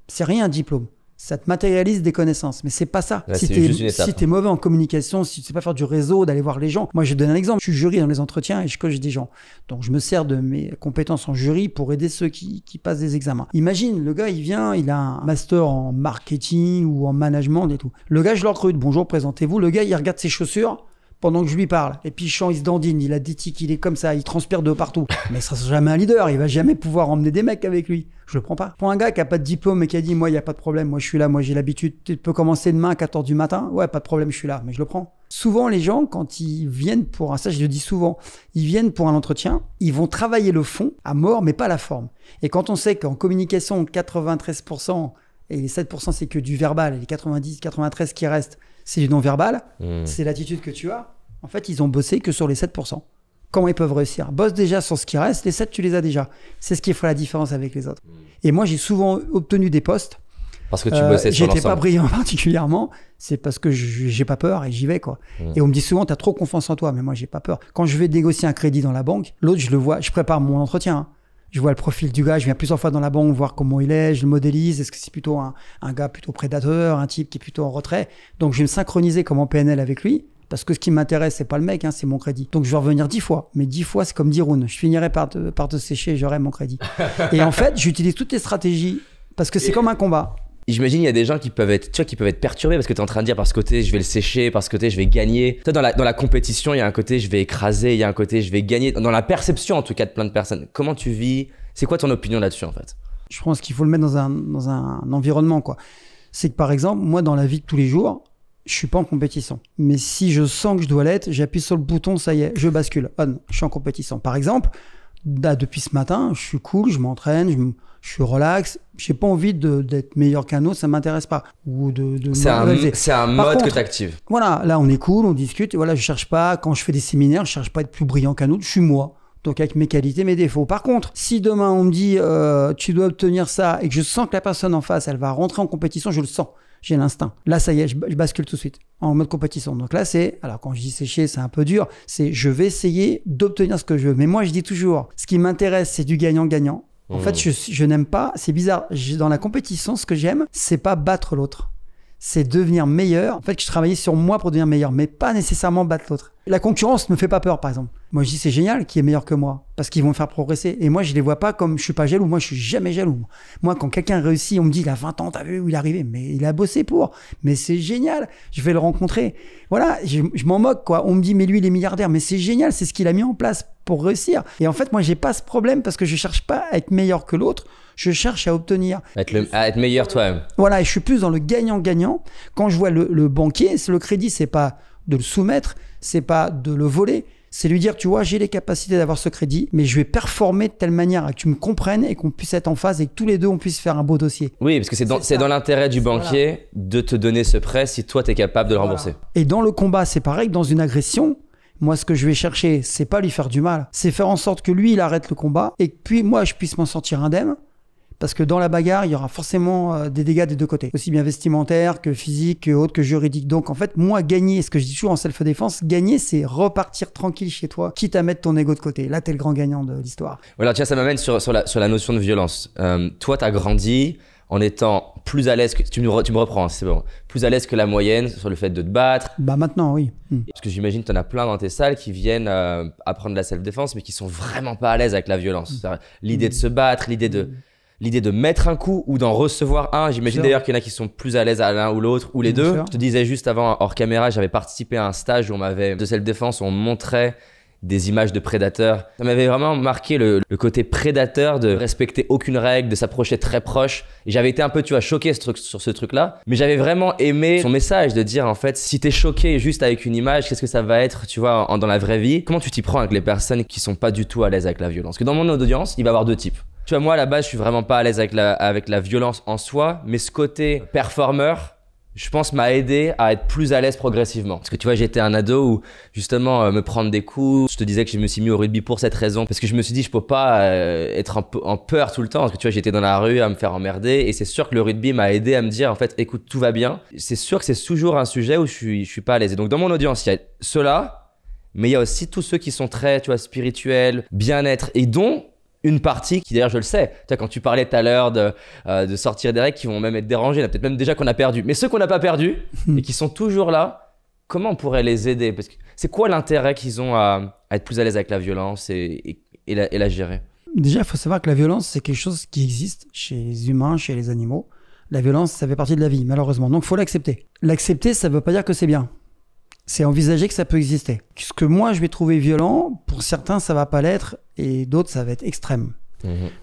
c'est rien un diplôme. Ça te matérialise des connaissances. Mais c'est pas ça. Là, si t'es mauvais en communication, si tu sais pas faire du réseau, d'aller voir les gens. Moi, je donne un exemple. Je suis jury dans les entretiens et je coach des gens. Donc, je me sers de mes compétences en jury pour aider ceux qui passent des examens. Imagine, le gars, il vient, il a un master en marketing ou en management et tout. Le gars, je le recrute. Bonjour, présentez-vous. Le gars, il regarde ses chaussures pendant que je lui parle. Et puis, il chante, il se dandine, il a des tics, il est comme ça, il transpire de partout. Mais il sera jamais un leader, il va jamais pouvoir emmener des mecs avec lui. Je le prends pas. Pour un gars qui a pas de diplôme et qui a dit, moi, il y a pas de problème, moi, je suis là, moi, j'ai l'habitude, tu peux commencer demain à 4h du matin. Ouais, pas de problème, je suis là, mais je le prends. Souvent, les gens, quand ils viennent pour ça, je le dis souvent, ils viennent pour un entretien, ils vont travailler le fond à mort, mais pas la forme. Et quand on sait qu'en communication, 93%, et les 7% c'est que du verbal, et les 90, 93 qui restent, c'est du non-verbal, c'est l'attitude que tu as. En fait, ils ont bossé que sur les 7%. Comment ils peuvent réussir? Bosse déjà sur ce qui reste, les 7, tu les as déjà. C'est ce qui ferait la différence avec les autres. Et moi, j'ai souvent obtenu des postes. Parce que tu bossais sur l'ensemble. J'étais pas brillant particulièrement, c'est parce que j'ai pas peur et j'y vais, quoi. Et on me dit souvent, t'as trop confiance en toi, mais moi, j'ai pas peur. Quand je vais négocier un crédit dans la banque, l'autre, je le vois, je prépare mon entretien, hein. Je vois le profil du gars, je viens plusieurs fois dans la banque voir comment il est, je le modélise, est-ce que c'est plutôt un gars plutôt prédateur, un type qui est plutôt en retrait. Donc je vais me synchroniser comme en PNL avec lui, parce que ce qui m'intéresse, c'est pas le mec, hein, c'est mon crédit. Donc je vais revenir 10 fois, mais 10 fois c'est comme 10 rounds. Je finirai par te sécher et j'aurai mon crédit. Et en fait, j'utilise toutes les stratégies, parce que c'est comme un combat. J'imagine il y a des gens qui peuvent être, tu vois, qui peuvent être perturbés parce que tu es en train de dire par ce côté je vais le sécher, par ce côté je vais gagner. Toi dans la compétition, il y a un côté je vais écraser, il y a un côté je vais gagner. Dans la perception en tout cas de plein de personnes. Comment tu vis? C'est quoi ton opinion là-dessus en fait? Je pense qu'il faut le mettre dans un environnement, quoi. C'est que par exemple, moi dans la vie de tous les jours, je suis pas en compétition. Mais si je sens que je dois l'être, j'appuie sur le bouton, ça y est, je bascule. On, je suis en compétition. Par exemple, depuis ce matin, je suis cool, je m'entraîne, je suis relax. J'ai pas envie d'être meilleur qu'un autre, ça m'intéresse pas. Ou c'est un mode que tu actives. Voilà, là on est cool, on discute. Et voilà, je cherche pas, quand je fais des séminaires, je cherche pas à être plus brillant qu'un autre, je suis moi. Donc avec mes qualités, mes défauts. Par contre, si demain on me dit tu dois obtenir ça et que je sens que la personne en face, elle va rentrer en compétition, je le sens. J'ai l'instinct. Là, ça y est, je bascule tout de suite en mode compétition. Donc là, alors quand je dis sécher, c'est un peu dur. C'est je vais essayer d'obtenir ce que je veux. Mais moi, je dis toujours, ce qui m'intéresse, c'est du gagnant-gagnant. En fait, je n'aime pas, c'est bizarre. Dans la compétition, ce que j'aime, c'est pas battre l'autre. C'est devenir meilleur. En fait, je travaillais sur moi pour devenir meilleur, mais pas nécessairement battre l'autre. La concurrence ne me fait pas peur, par exemple. Moi, je dis c'est génial qui est meilleur que moi, parce qu'ils vont me faire progresser. Et moi, je les vois pas comme je suis pas jaloux. Moi, je suis jamais jaloux. Moi, quand quelqu'un réussit, on me dit il a 20 ans, t'as vu où il est arrivé? Mais il a bossé pour. Mais c'est génial. Je vais le rencontrer. Voilà, je m'en moque, quoi. On me dit mais lui, il est milliardaire. Mais c'est génial. C'est ce qu'il a mis en place pour réussir. Et en fait, moi, j'ai pas ce problème parce que je cherche pas à être meilleur que l'autre. Je cherche à obtenir. À être meilleur toi-même. Voilà, et je suis plus dans le gagnant-gagnant. Quand je vois le banquier, le crédit, c'est pas de le soumettre, c'est pas de le voler, c'est lui dire, tu vois, j'ai les capacités d'avoir ce crédit, mais je vais performer de telle manière à que tu me comprennes et qu'on puisse être en phase et que tous les deux, on puisse faire un beau dossier. Oui, parce que c'est dans l'intérêt du banquier de te donner ce prêt si toi, tu es capable de le rembourser. Et dans le combat, c'est pareil, dans une agression, moi, ce que je vais chercher, c'est pas lui faire du mal, c'est faire en sorte que lui, il arrête le combat et que puis moi, je puisse m'en sortir indemne. Parce que dans la bagarre, il y aura forcément des dégâts des deux côtés. Aussi bien vestimentaires que physiques, que autres, que juridiques. Donc en fait, moi, gagner, ce que je dis toujours en self-défense, gagner, c'est repartir tranquille chez toi, quitte à mettre ton ego de côté. Là, t'es le grand gagnant de l'histoire. Voilà, tiens, ça m'amène sur la notion de violence. Toi, t'as grandi en étant plus à l'aise que... Tu me reprends, c'est bon. Plus à l'aise que la moyenne sur le fait de te battre. Bah maintenant, oui. Parce que j'imagine que t'en as plein dans tes salles qui viennent apprendre la self-défense, mais qui sont vraiment pas à l'aise avec la violence. L'idée de se battre, l'idée de mettre un coup ou d'en recevoir un. J'imagine d'ailleurs qu'il y en a qui sont plus à l'aise à l'un ou l'autre ou les deux. Je te disais juste avant, hors caméra, j'avais participé à un stage où on m'avait, de self-défense, on montrait des images de prédateurs. Ça m'avait vraiment marqué le côté prédateur de respecter aucune règle, de s'approcher très proche. Et j'avais été un peu, tu vois, choqué sur ce truc-là. Mais j'avais vraiment aimé son message de dire, en fait, si t'es choqué juste avec une image, qu'est-ce que ça va être, tu vois, dans la vraie vie? Comment tu t'y prends avec les personnes qui sont pas du tout à l'aise avec la violence? Parce que dans mon audience, il va y avoir deux types. Tu vois, moi, à la base, je suis vraiment pas à l'aise avec la violence en soi, mais ce côté performeur, je pense, m'a aidé à être plus à l'aise progressivement. Parce que tu vois, j'étais un ado où, justement, me prendre des coups, je te disais que je me suis mis au rugby pour cette raison, parce que je me suis dit, je peux pas être en peur tout le temps, parce que tu vois, j'étais dans la rue à me faire emmerder, et c'est sûr que le rugby m'a aidé à me dire, en fait, écoute, tout va bien. C'est sûr que c'est toujours un sujet où je suis pas à l'aise. Et donc, dans mon audience, il y a ceux-là, mais il y a aussi tous ceux qui sont très, tu vois, spirituels, bien-être, et dont une partie qui, d'ailleurs, je le sais, tu vois, quand tu parlais tout à l'heure de sortir des règles qui vont même être dérangées, il y en a peut-être même déjà qu'on a perdu, mais ceux qu'on n'a pas perdus et qui sont toujours là, comment on pourrait les aider? Parce que c'est quoi l'intérêt qu'ils ont à être plus à l'aise avec la violence et la gérer? Déjà, il faut savoir que la violence, c'est quelque chose qui existe chez les humains, chez les animaux. La violence, ça fait partie de la vie, malheureusement. Donc, il faut l'accepter. L'accepter, ça ne veut pas dire que c'est bien. C'est envisager que ça peut exister. Ce que moi, je vais trouver violent, pour certains, ça va pas l'être, et d'autres, ça va être extrême.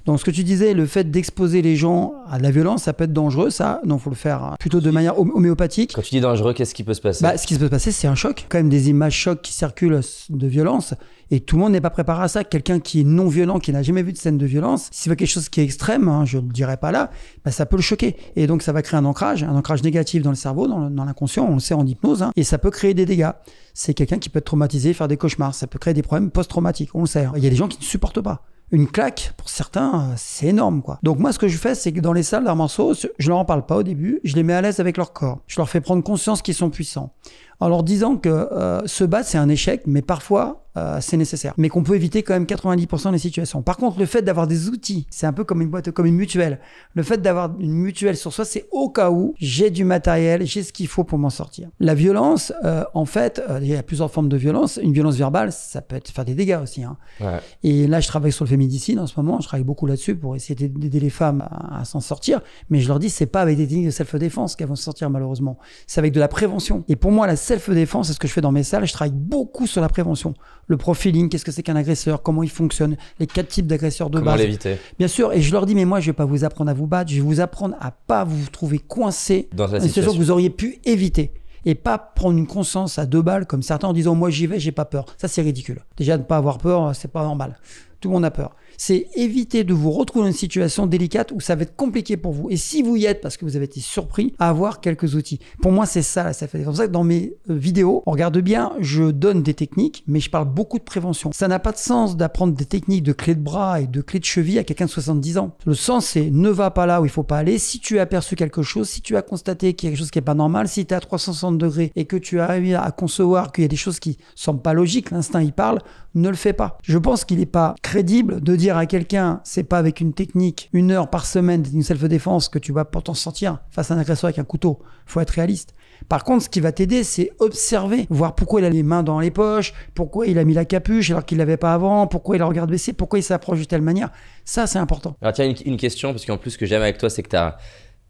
Donc, ce que tu disais, le fait d'exposer les gens à la violence, ça peut être dangereux, ça. Donc, il faut le faire plutôt de manière homéopathique. Quand tu dis dangereux, qu'est-ce qui peut se passer? Ce qui peut se passer, c'est un choc. Quand même des images chocs qui circulent de violence. Et tout le monde n'est pas préparé à ça. Quelqu'un qui est non violent, qui n'a jamais vu de scène de violence, s'il veut quelque chose qui est extrême, hein, je ne le dirai pas là, ça peut le choquer. Et donc, ça va créer un ancrage négatif dans le cerveau, dans l'inconscient, on le sait en hypnose, hein, et ça peut créer des dégâts. C'est quelqu'un qui peut être traumatisé, faire des cauchemars. Ça peut créer des problèmes post-traumatiques, on le sait. Il y a des gens qui ne supportent pas. Une claque, pour certains, c'est énorme, quoi. Donc moi, ce que je fais, c'est que dans les salles d'arts martiaux, je leur en parle pas au début, je les mets à l'aise avec leur corps. Je leur fais prendre conscience qu'ils sont puissants. en leur disant que se battre, c'est un échec, mais parfois, c'est nécessaire. Mais qu'on peut éviter quand même 90% des situations. Par contre, le fait d'avoir des outils, c'est un peu comme une boîte, comme une mutuelle. Le fait d'avoir une mutuelle sur soi, c'est au cas où j'ai du matériel, j'ai ce qu'il faut pour m'en sortir. La violence, en fait, il y a plusieurs formes de violence. Une violence verbale, ça peut faire des dégâts aussi. Hein. Ouais. Et là, je travaille sur le féminicide en ce moment. Je travaille beaucoup là-dessus pour essayer d'aider les femmes à s'en sortir. Mais je leur dis, c'est pas avec des techniques de self-défense qu'elles vont se sortir, malheureusement. C'est avec de la prévention. Et pour moi, la self-défense, c'est ce que je fais dans mes salles. Je travaille beaucoup sur la prévention. Le profiling, qu'est-ce que c'est qu'un agresseur, comment il fonctionne, les 4 types d'agresseurs de base. Comment l'éviter. Bien sûr, et je leur dis, mais moi, je vais pas vous apprendre à vous battre, je vais vous apprendre à pas vous trouver coincé dans une situation que vous auriez pu éviter. Et pas prendre une conscience à 2 balles comme certains en disant, moi j'y vais, j'ai pas peur. Ça, c'est ridicule. Déjà, ne pas avoir peur, c'est pas normal. Tout le monde a peur. C'est éviter de vous retrouver dans une situation délicate où ça va être compliqué pour vous. Et si vous y êtes parce que vous avez été surpris, à avoir quelques outils. Pour moi, c'est ça, ça fait. C'est comme ça que dans mes vidéos, on regarde bien, je donne des techniques, mais je parle beaucoup de prévention. Ça n'a pas de sens d'apprendre des techniques de clés de bras et de clés de cheville à quelqu'un de 70 ans. Le sens, c'est ne va pas là où il faut pas aller. Si tu as aperçu quelque chose, si tu as constaté qu'il y a quelque chose qui est pas normal, si tu es à 360 degrés et que tu as eu à concevoir qu'il y a des choses qui semblent pas logiques, l'instinct il parle, ne le fais pas. Je pense qu'il n'est pas crédible de dire à quelqu'un, c'est pas avec une technique, 1 heure par semaine d'une self-défense que tu vas pourtant sortir face à un agresseur avec un couteau. Faut être réaliste. Par contre, ce qui va t'aider, c'est observer, voir pourquoi il a les mains dans les poches, pourquoi il a mis la capuche alors qu'il l'avait pas avant, pourquoi il a le regard baissé, pourquoi il s'approche de telle manière. Ça, c'est important. Alors tiens, une question, parce qu'en plus, ce que j'aime avec toi, c'est que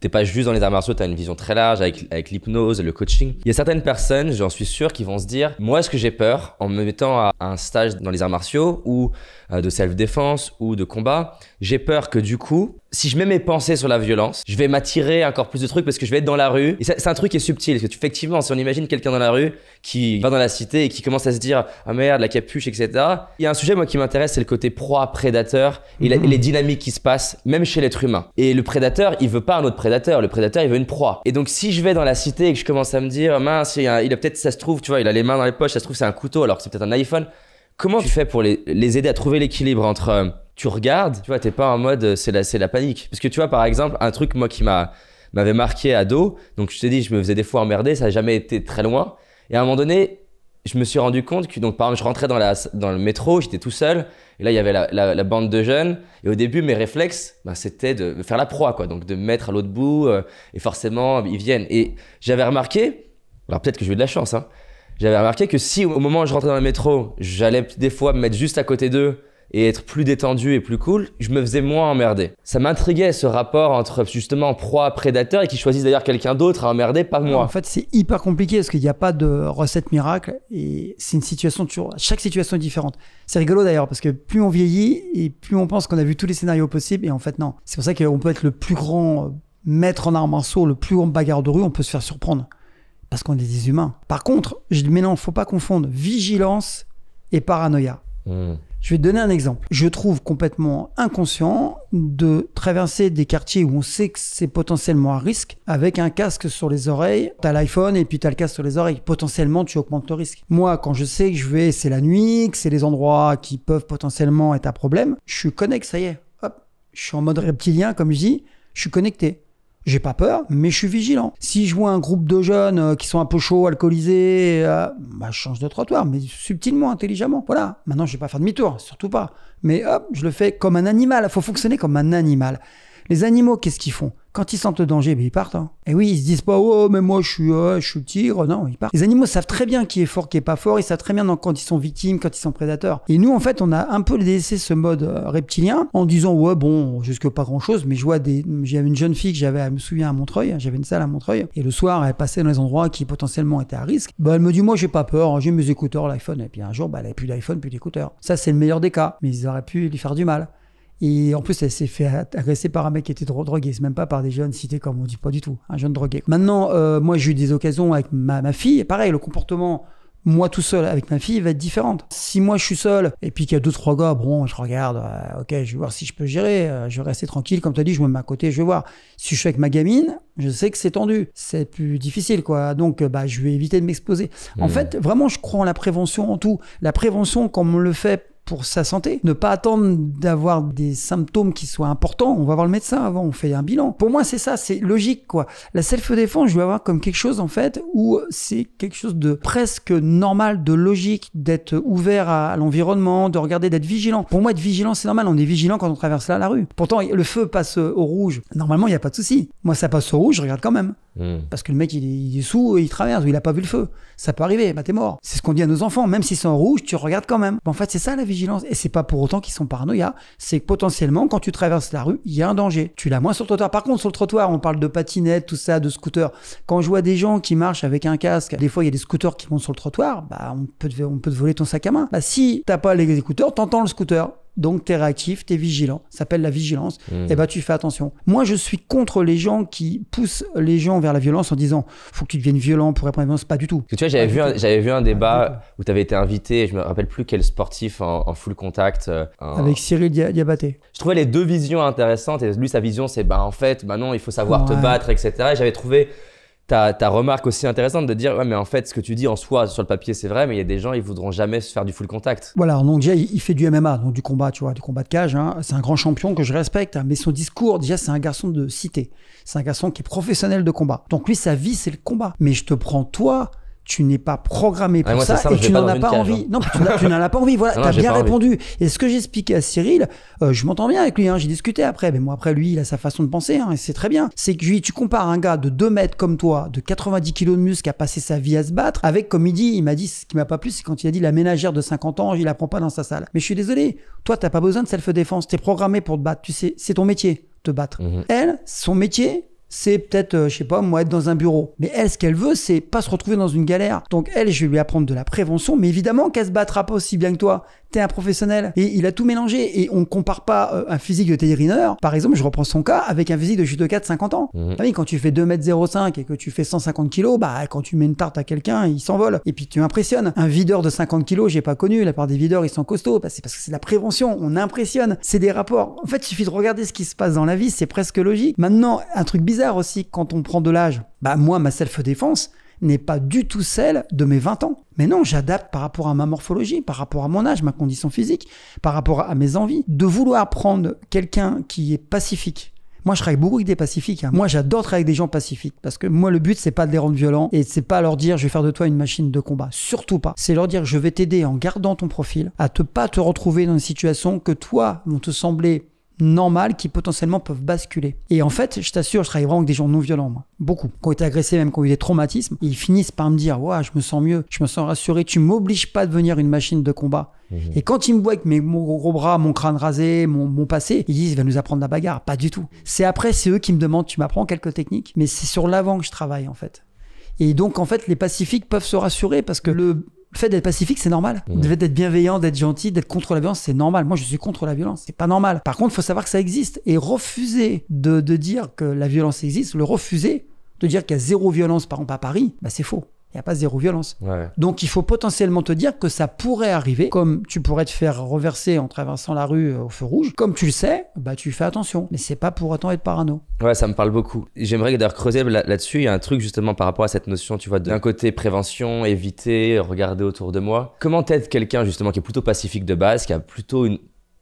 t'es pas juste dans les arts martiaux, tu as une vision très large avec l'hypnose, le coaching. Il y a certaines personnes, j'en suis sûr, qui vont se dire, moi, est-ce que j'ai peur en me mettant à un stage dans les arts martiaux ou de self-défense ou de combat, j'ai peur que du coup, si je mets mes pensées sur la violence, je vais m'attirer encore plus de trucs parce que je vais être dans la rue. Et c'est un truc qui est subtil, parce que effectivement, si on imagine quelqu'un dans la rue qui va dans la cité et qui commence à se dire « Ah merde, la capuche, etc. » Il y a un sujet, moi, qui m'intéresse, c'est le côté proie-prédateur et les dynamiques qui se passent, même chez l'être humain. Et le prédateur, il veut pas un autre prédateur, le prédateur, il veut une proie. Et donc, si je vais dans la cité et que je commence à me dire « Mince, il a peut-être, ça se trouve, tu vois, il a les mains dans les poches, ça se trouve, c'est un couteau, alors que c'est peut-être un iPhone. » Comment tu fais pour les aider à trouver l'équilibre entre tu regardes, tu vois, t'es pas en mode c'est la panique. Parce que tu vois, par exemple, un truc moi qui m'avait marqué ado, donc je t'ai dit, je me faisais des fois emmerder, ça n'a jamais été très loin. Et à un moment donné, je me suis rendu compte que, donc par exemple, je rentrais dans le métro, j'étais tout seul, et là il y avait la bande de jeunes, et au début mes réflexes, c'était de faire la proie, quoi, donc de me mettre à l'autre bout, et forcément ils viennent. Et j'avais remarqué, alors peut-être que j'ai eu de la chance, hein, j'avais remarqué que si au moment où je rentrais dans le métro, j'allais des fois me mettre juste à côté d'eux et être plus détendu et plus cool, je me faisais moins emmerder. Ça m'intriguait ce rapport entre justement proie-prédateur et qu'ils choisissent d'ailleurs quelqu'un d'autre à emmerder, pas moi. En fait, c'est hyper compliqué parce qu'il n'y a pas de recette miracle et c'est une situation toujours. Chaque situation est différente. C'est rigolo d'ailleurs parce que plus on vieillit et plus on pense qu'on a vu tous les scénarios possibles et en fait non. C'est pour ça qu'on peut être le plus grand maître en arts martiaux, le plus grand bagarre de rue, on peut se faire surprendre. Parce qu'on est des humains. Par contre, je dis mais non, faut pas confondre vigilance et paranoïa. Je vais te donner un exemple. Je trouve complètement inconscient de traverser des quartiers où on sait que c'est potentiellement un risque avec un casque sur les oreilles. T'as l'iPhone et puis t'as le casque sur les oreilles. Potentiellement, tu augmentes le risque. Moi, quand je sais que c'est la nuit, que c'est les endroits qui peuvent potentiellement être un problème, je suis connecté, ça y est. Hop, je suis en mode reptilien, comme je dis. Je suis connecté. J'ai pas peur, mais je suis vigilant. Si je vois un groupe de jeunes qui sont un peu chauds, alcoolisés, je change de trottoir, mais subtilement, intelligemment. Voilà. Maintenant, je vais pas faire demi-tour, surtout pas. Mais hop, je le fais comme un animal. Il faut fonctionner comme un animal. Les animaux, qu'est-ce qu'ils font? Quand ils sentent le danger, ils partent. Hein. Et oui, ils se disent pas, oh, mais moi, je suis tigre. Non, ils partent. Les animaux savent très bien qui est fort, qui est pas fort. Ils savent très bien quand ils sont victimes, quand ils sont prédateurs. Et nous, en fait, on a un peu laissé ce mode reptilien en disant, ouais, bon, jusque pas grand chose, mais j'avais une jeune fille que je me souviens à Montreuil. J'avais une salle à Montreuil. Et le soir, elle passait dans les endroits qui potentiellement étaient à risque. Elle me dit, moi, j'ai pas peur. J'ai mes écouteurs, l'iPhone. Et puis un jour, elle avait plus d'iPhone, plus d'écouteurs. Ça, c'est le meilleur des cas. Mais ils auraient pu lui faire du mal. Et en plus, elle s'est fait agresser par un mec qui était drogué. C'est même pas par des jeunes cités comme on dit, pas du tout. Un jeune drogué. Maintenant, moi, j'ai eu des occasions avec ma fille. Et pareil, le comportement, moi tout seul avec ma fille, va être différent. Si moi, je suis seul et puis qu'il y a 2-3 gars, bon, je regarde, ok, je vais voir si je peux gérer. Je vais rester tranquille. Comme tu as dit, je me mets à côté, je vais voir. Si je suis avec ma gamine, je sais que c'est tendu. C'est plus difficile, quoi. Donc, je vais éviter de m'exposer. En fait, vraiment, je crois en la prévention, en tout. La prévention, comme on le fait pour sa santé. Ne pas attendre d'avoir des symptômes qui soient importants. On va voir le médecin avant, on fait un bilan. Pour moi, c'est ça, c'est logique, quoi. La self-défense, je vais avoir comme quelque chose, en fait, où c'est quelque chose de presque normal, de logique, d'être ouvert à l'environnement, de regarder, d'être vigilant. Pour moi, être vigilant, c'est normal. On est vigilant quand on traverse la rue. Pourtant, le feu passe au rouge. Normalement, il n'y a pas de souci. Moi, ça passe au rouge, je regarde quand même. Parce que le mec, il est sous, il traverse, ou il a pas vu le feu. Ça peut arriver, bah t'es mort. C'est ce qu'on dit à nos enfants, même s'ils sont en rouge, tu regardes quand même. En fait, c'est ça la vigilance. Et c'est pas pour autant qu'ils sont paranoïa. C'est que potentiellement, quand tu traverses la rue, il y a un danger. Tu l'as moins sur le trottoir. Par contre, sur le trottoir, on parle de patinettes, tout ça, de scooters. Quand je vois des gens qui marchent avec un casque, des fois, il y a des scooters qui montent sur le trottoir, bah on peut te voler ton sac à main. Bah si t'as pas les écouteurs, t'entends le scooter. Donc, tu es réactif, tu es vigilant. Ça s'appelle la vigilance. Et bah, tu fais attention. Moi, je suis contre les gens qui poussent les gens vers la violence en disant faut que tu deviennes violent pour répondre à la violence. Pas du tout. Parce que tu vois, j'avais vu un débat où tu avais été invité, je me rappelle plus quel sportif en full contact. Avec Cyril Diabaté. Je trouvais les deux visions intéressantes. Et lui, sa vision, c'est en fait, non, il faut savoir te battre, etc. Et j'avais trouvé ta remarque aussi intéressante de dire ouais mais en fait ce que tu dis en soi sur le papier c'est vrai mais il y a des gens ils voudront jamais se faire du full contact. Voilà, donc déjà il fait du MMA, donc du combat, tu vois, du combat de cage, hein. C'est un grand champion que je respecte, hein, mais son discours déjà c'est un garçon de cité, c'est un garçon qui est professionnel de combat, donc lui sa vie c'est le combat, mais je te prends toi, tu n'es pas programmé pour ça et tu n'en as pas envie. Non, tu n'en as pas envie. Voilà, t'as bien répondu. Et ce que j'expliquais à Cyril, je m'entends bien avec lui. J'ai discuté après. Mais moi, après, lui, il a sa façon de penser. Et c'est très bien. C'est que tu compares un gars de 2 mètres comme toi, de 90 kilos de muscle, qui a passé sa vie à se battre, avec, comme il m'a dit, ce qui m'a pas plu, c'est quand il a dit la ménagère de 50 ans, il la prend pas dans sa salle. Mais je suis désolé. Toi, t'as pas besoin de self-défense. T'es programmé pour te battre. Tu sais, c'est ton métier, te battre. Elle, son métier, c'est peut-être, je sais pas, moi, être dans un bureau. Mais elle, ce qu'elle veut, c'est pas se retrouver dans une galère. Donc elle, je vais lui apprendre de la prévention, mais évidemment qu'elle se battra pas aussi bien que toi. T'es un professionnel. Et il a tout mélangé. Et on compare pas un physique de Teddy Riner, par exemple, je reprends son cas, avec un physique de judoka de 50 ans. Ah oui, quand tu fais 2m05 et que tu fais 150 kilos, bah, quand tu mets une tarte à quelqu'un, il s'envole. Et puis tu impressionnes. Un videur de 50 kilos, j'ai pas connu. La part des videurs, ils sont costauds. Bah, c'est parce que c'est la prévention. On impressionne. C'est des rapports. En fait, il suffit de regarder ce qui se passe dans la vie. C'est presque logique. Maintenant, un truc bizarre aussi, quand on prend de l'âge, bah, moi, ma self-défense n'est pas du tout celle de mes 20 ans. Mais non, j'adapte par rapport à ma morphologie, par rapport à mon âge, ma condition physique, par rapport à mes envies. De vouloir prendre quelqu'un qui est pacifique. Moi, je travaille beaucoup avec des pacifiques. Moi, j'adore travailler avec des gens pacifiques. Parce que moi, le but, c'est pas de les rendre violents et c'est pas leur dire, je vais faire de toi une machine de combat. Surtout pas. C'est leur dire, je vais t'aider en gardant ton profil à pas te retrouver dans une situation que toi, vont te sembler normales qui potentiellement peuvent basculer. Et en fait, je t'assure, je travaille vraiment avec des gens non violents, moi. Beaucoup. Qui ont été agressés, même qui ont eu des traumatismes. Et ils finissent par me dire, ouais, je me sens mieux, je me sens rassuré, tu m'obliges pas à devenir une machine de combat. Et quand ils me voient avec mon gros bras, mon crâne rasé, mon passé, ils disent, il va nous apprendre la bagarre. Pas du tout. C'est après, c'est eux qui me demandent, tu m'apprends quelques techniques, mais c'est sur l'avant que je travaille, en fait. Et donc, en fait, les pacifiques peuvent se rassurer parce que le fait d'être pacifique, c'est normal. Le fait d'être bienveillant, d'être gentil, d'être contre la violence, c'est normal. Moi, je suis contre la violence. C'est pas normal. Par contre, il faut savoir que ça existe. Et refuser de dire que la violence existe, le refuser de dire qu'il y a zéro violence, par exemple, à Paris, bah, c'est faux. Il n'y a pas zéro violence. Ouais. Donc, il faut potentiellement te dire que ça pourrait arriver, comme tu pourrais te faire reverser en traversant la rue au feu rouge. Comme tu le sais, bah, tu fais attention. Mais c'est pas pour autant être parano. Ouais, ça me parle beaucoup. J'aimerais d'ailleurs creuser là-dessus. Il y a un truc justement par rapport à cette notion, tu vois, d'un côté prévention, éviter, regarder autour de moi. Comment t'aides quelqu'un justement qui est plutôt pacifique de base, qui a plutôt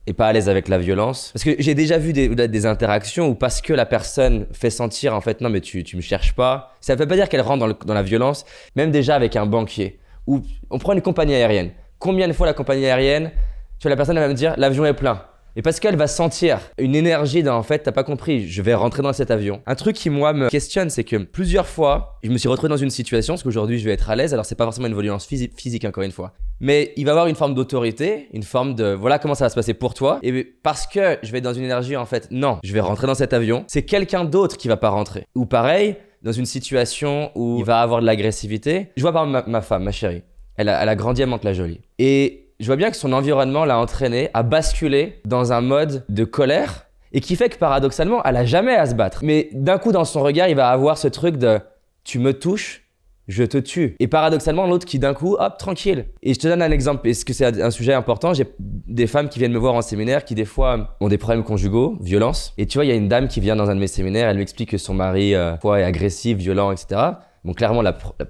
et pas à l'aise avec la violence? Parce que j'ai déjà vu des interactions où parce que la personne fait sentir en fait non mais tu me cherches pas, ça ne veut pas dire qu'elle rentre dans la violence, même déjà avec un banquier. Ou on prend une compagnie aérienne. Combien de fois la compagnie aérienne, tu vois, la personne elle va me dire l'avion est plein. Et parce qu'elle va sentir une énergie dans en fait, t'as pas compris, je vais rentrer dans cet avion. Un truc qui moi me questionne, c'est que plusieurs fois, je me suis retrouvé dans une situation, parce qu'aujourd'hui je vais être à l'aise, alors c'est pas forcément une violence physique encore une fois. Mais il va y avoir une forme d'autorité, une forme de voilà comment ça va se passer pour toi. Et parce que je vais être dans une énergie en fait, non, je vais rentrer dans cet avion, c'est quelqu'un d'autre qui va pas rentrer. Ou pareil, dans une situation où il va avoir de l'agressivité. Je vois par exemple ma femme, ma chérie, elle a grandi à Mantes-la-Jolie. Et je vois bien que son environnement l'a entraîné à basculer dans un mode de colère et qui fait que paradoxalement, elle a jamais à se battre. Mais d'un coup, dans son regard, il va avoir ce truc de « tu me touches, je te tue ». Et paradoxalement, l'autre qui d'un coup, hop, tranquille. Et je te donne un exemple, parce que c'est un sujet important. J'ai des femmes qui viennent me voir en séminaire qui des fois ont des problèmes conjugaux, violence. Et tu vois, il y a une dame qui vient dans un de mes séminaires, elle m'explique que son mari est agressif, violent, etc. Donc clairement,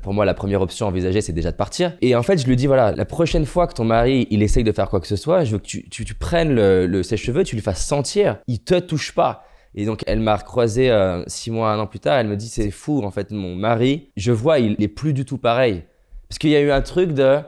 pour moi, la première option envisagée, c'est déjà de partir. Et en fait, je lui dis, voilà, la prochaine fois que ton mari, il essaye de faire quoi que ce soit, je veux que tu prennes le sèche-cheveux, tu lui fasses sentir, il te touche pas. Et donc, elle m'a recroisé 6 mois, 1 an plus tard. Elle me dit, c'est fou, en fait, mon mari, je vois, il est plus du tout pareil. Parce qu'il y a eu un truc de,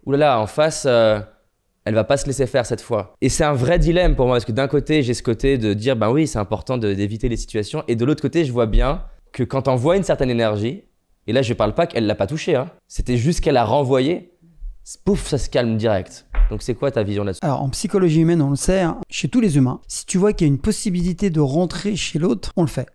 oulala, en face, elle va pas se laisser faire cette fois. Et c'est un vrai dilemme pour moi, parce que d'un côté, j'ai ce côté de dire, ben oui, c'est important d'éviter les situations. Et de l'autre côté, je vois bien que quand on voit une certaine énergie, et là, je parle pas qu'elle l'a pas touché, hein, c'était juste qu'elle a renvoyé, pouf, ça se calme direct. Donc, c'est quoi ta vision là-dessus? Alors, en psychologie humaine, on le sait, hein, chez tous les humains, si tu vois qu'il y a une possibilité de rentrer chez l'autre, on le fait.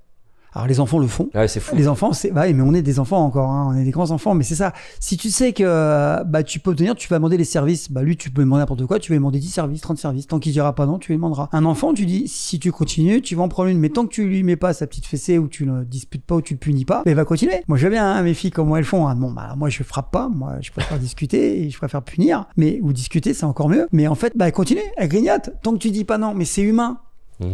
Alors les enfants le font. Ouais, c'est fou. Les enfants, c'est bah oui, mais on est des enfants encore, hein, on est des grands enfants, mais c'est ça. Si tu sais que bah tu peux obtenir, tu vas demander les services. Bah lui, tu peux lui demander n'importe quoi, tu vas lui demander 10 services, 30 services. Tant qu'il dira pas non, tu lui demanderas. Un enfant, tu dis si tu continues, tu vas en prendre une, mais tant que tu lui mets pas sa petite fessée ou tu ne disputes pas ou tu le punis pas, bah, il va continuer. Moi, je vois bien hein, mes filles comment elles font. Hein. Bon, bah moi je frappe pas, moi je préfère discuter et je préfère punir, mais ou discuter, c'est encore mieux. Mais en fait, bah elle continue, elle grignote. Tant que tu dis pas non, mais c'est humain.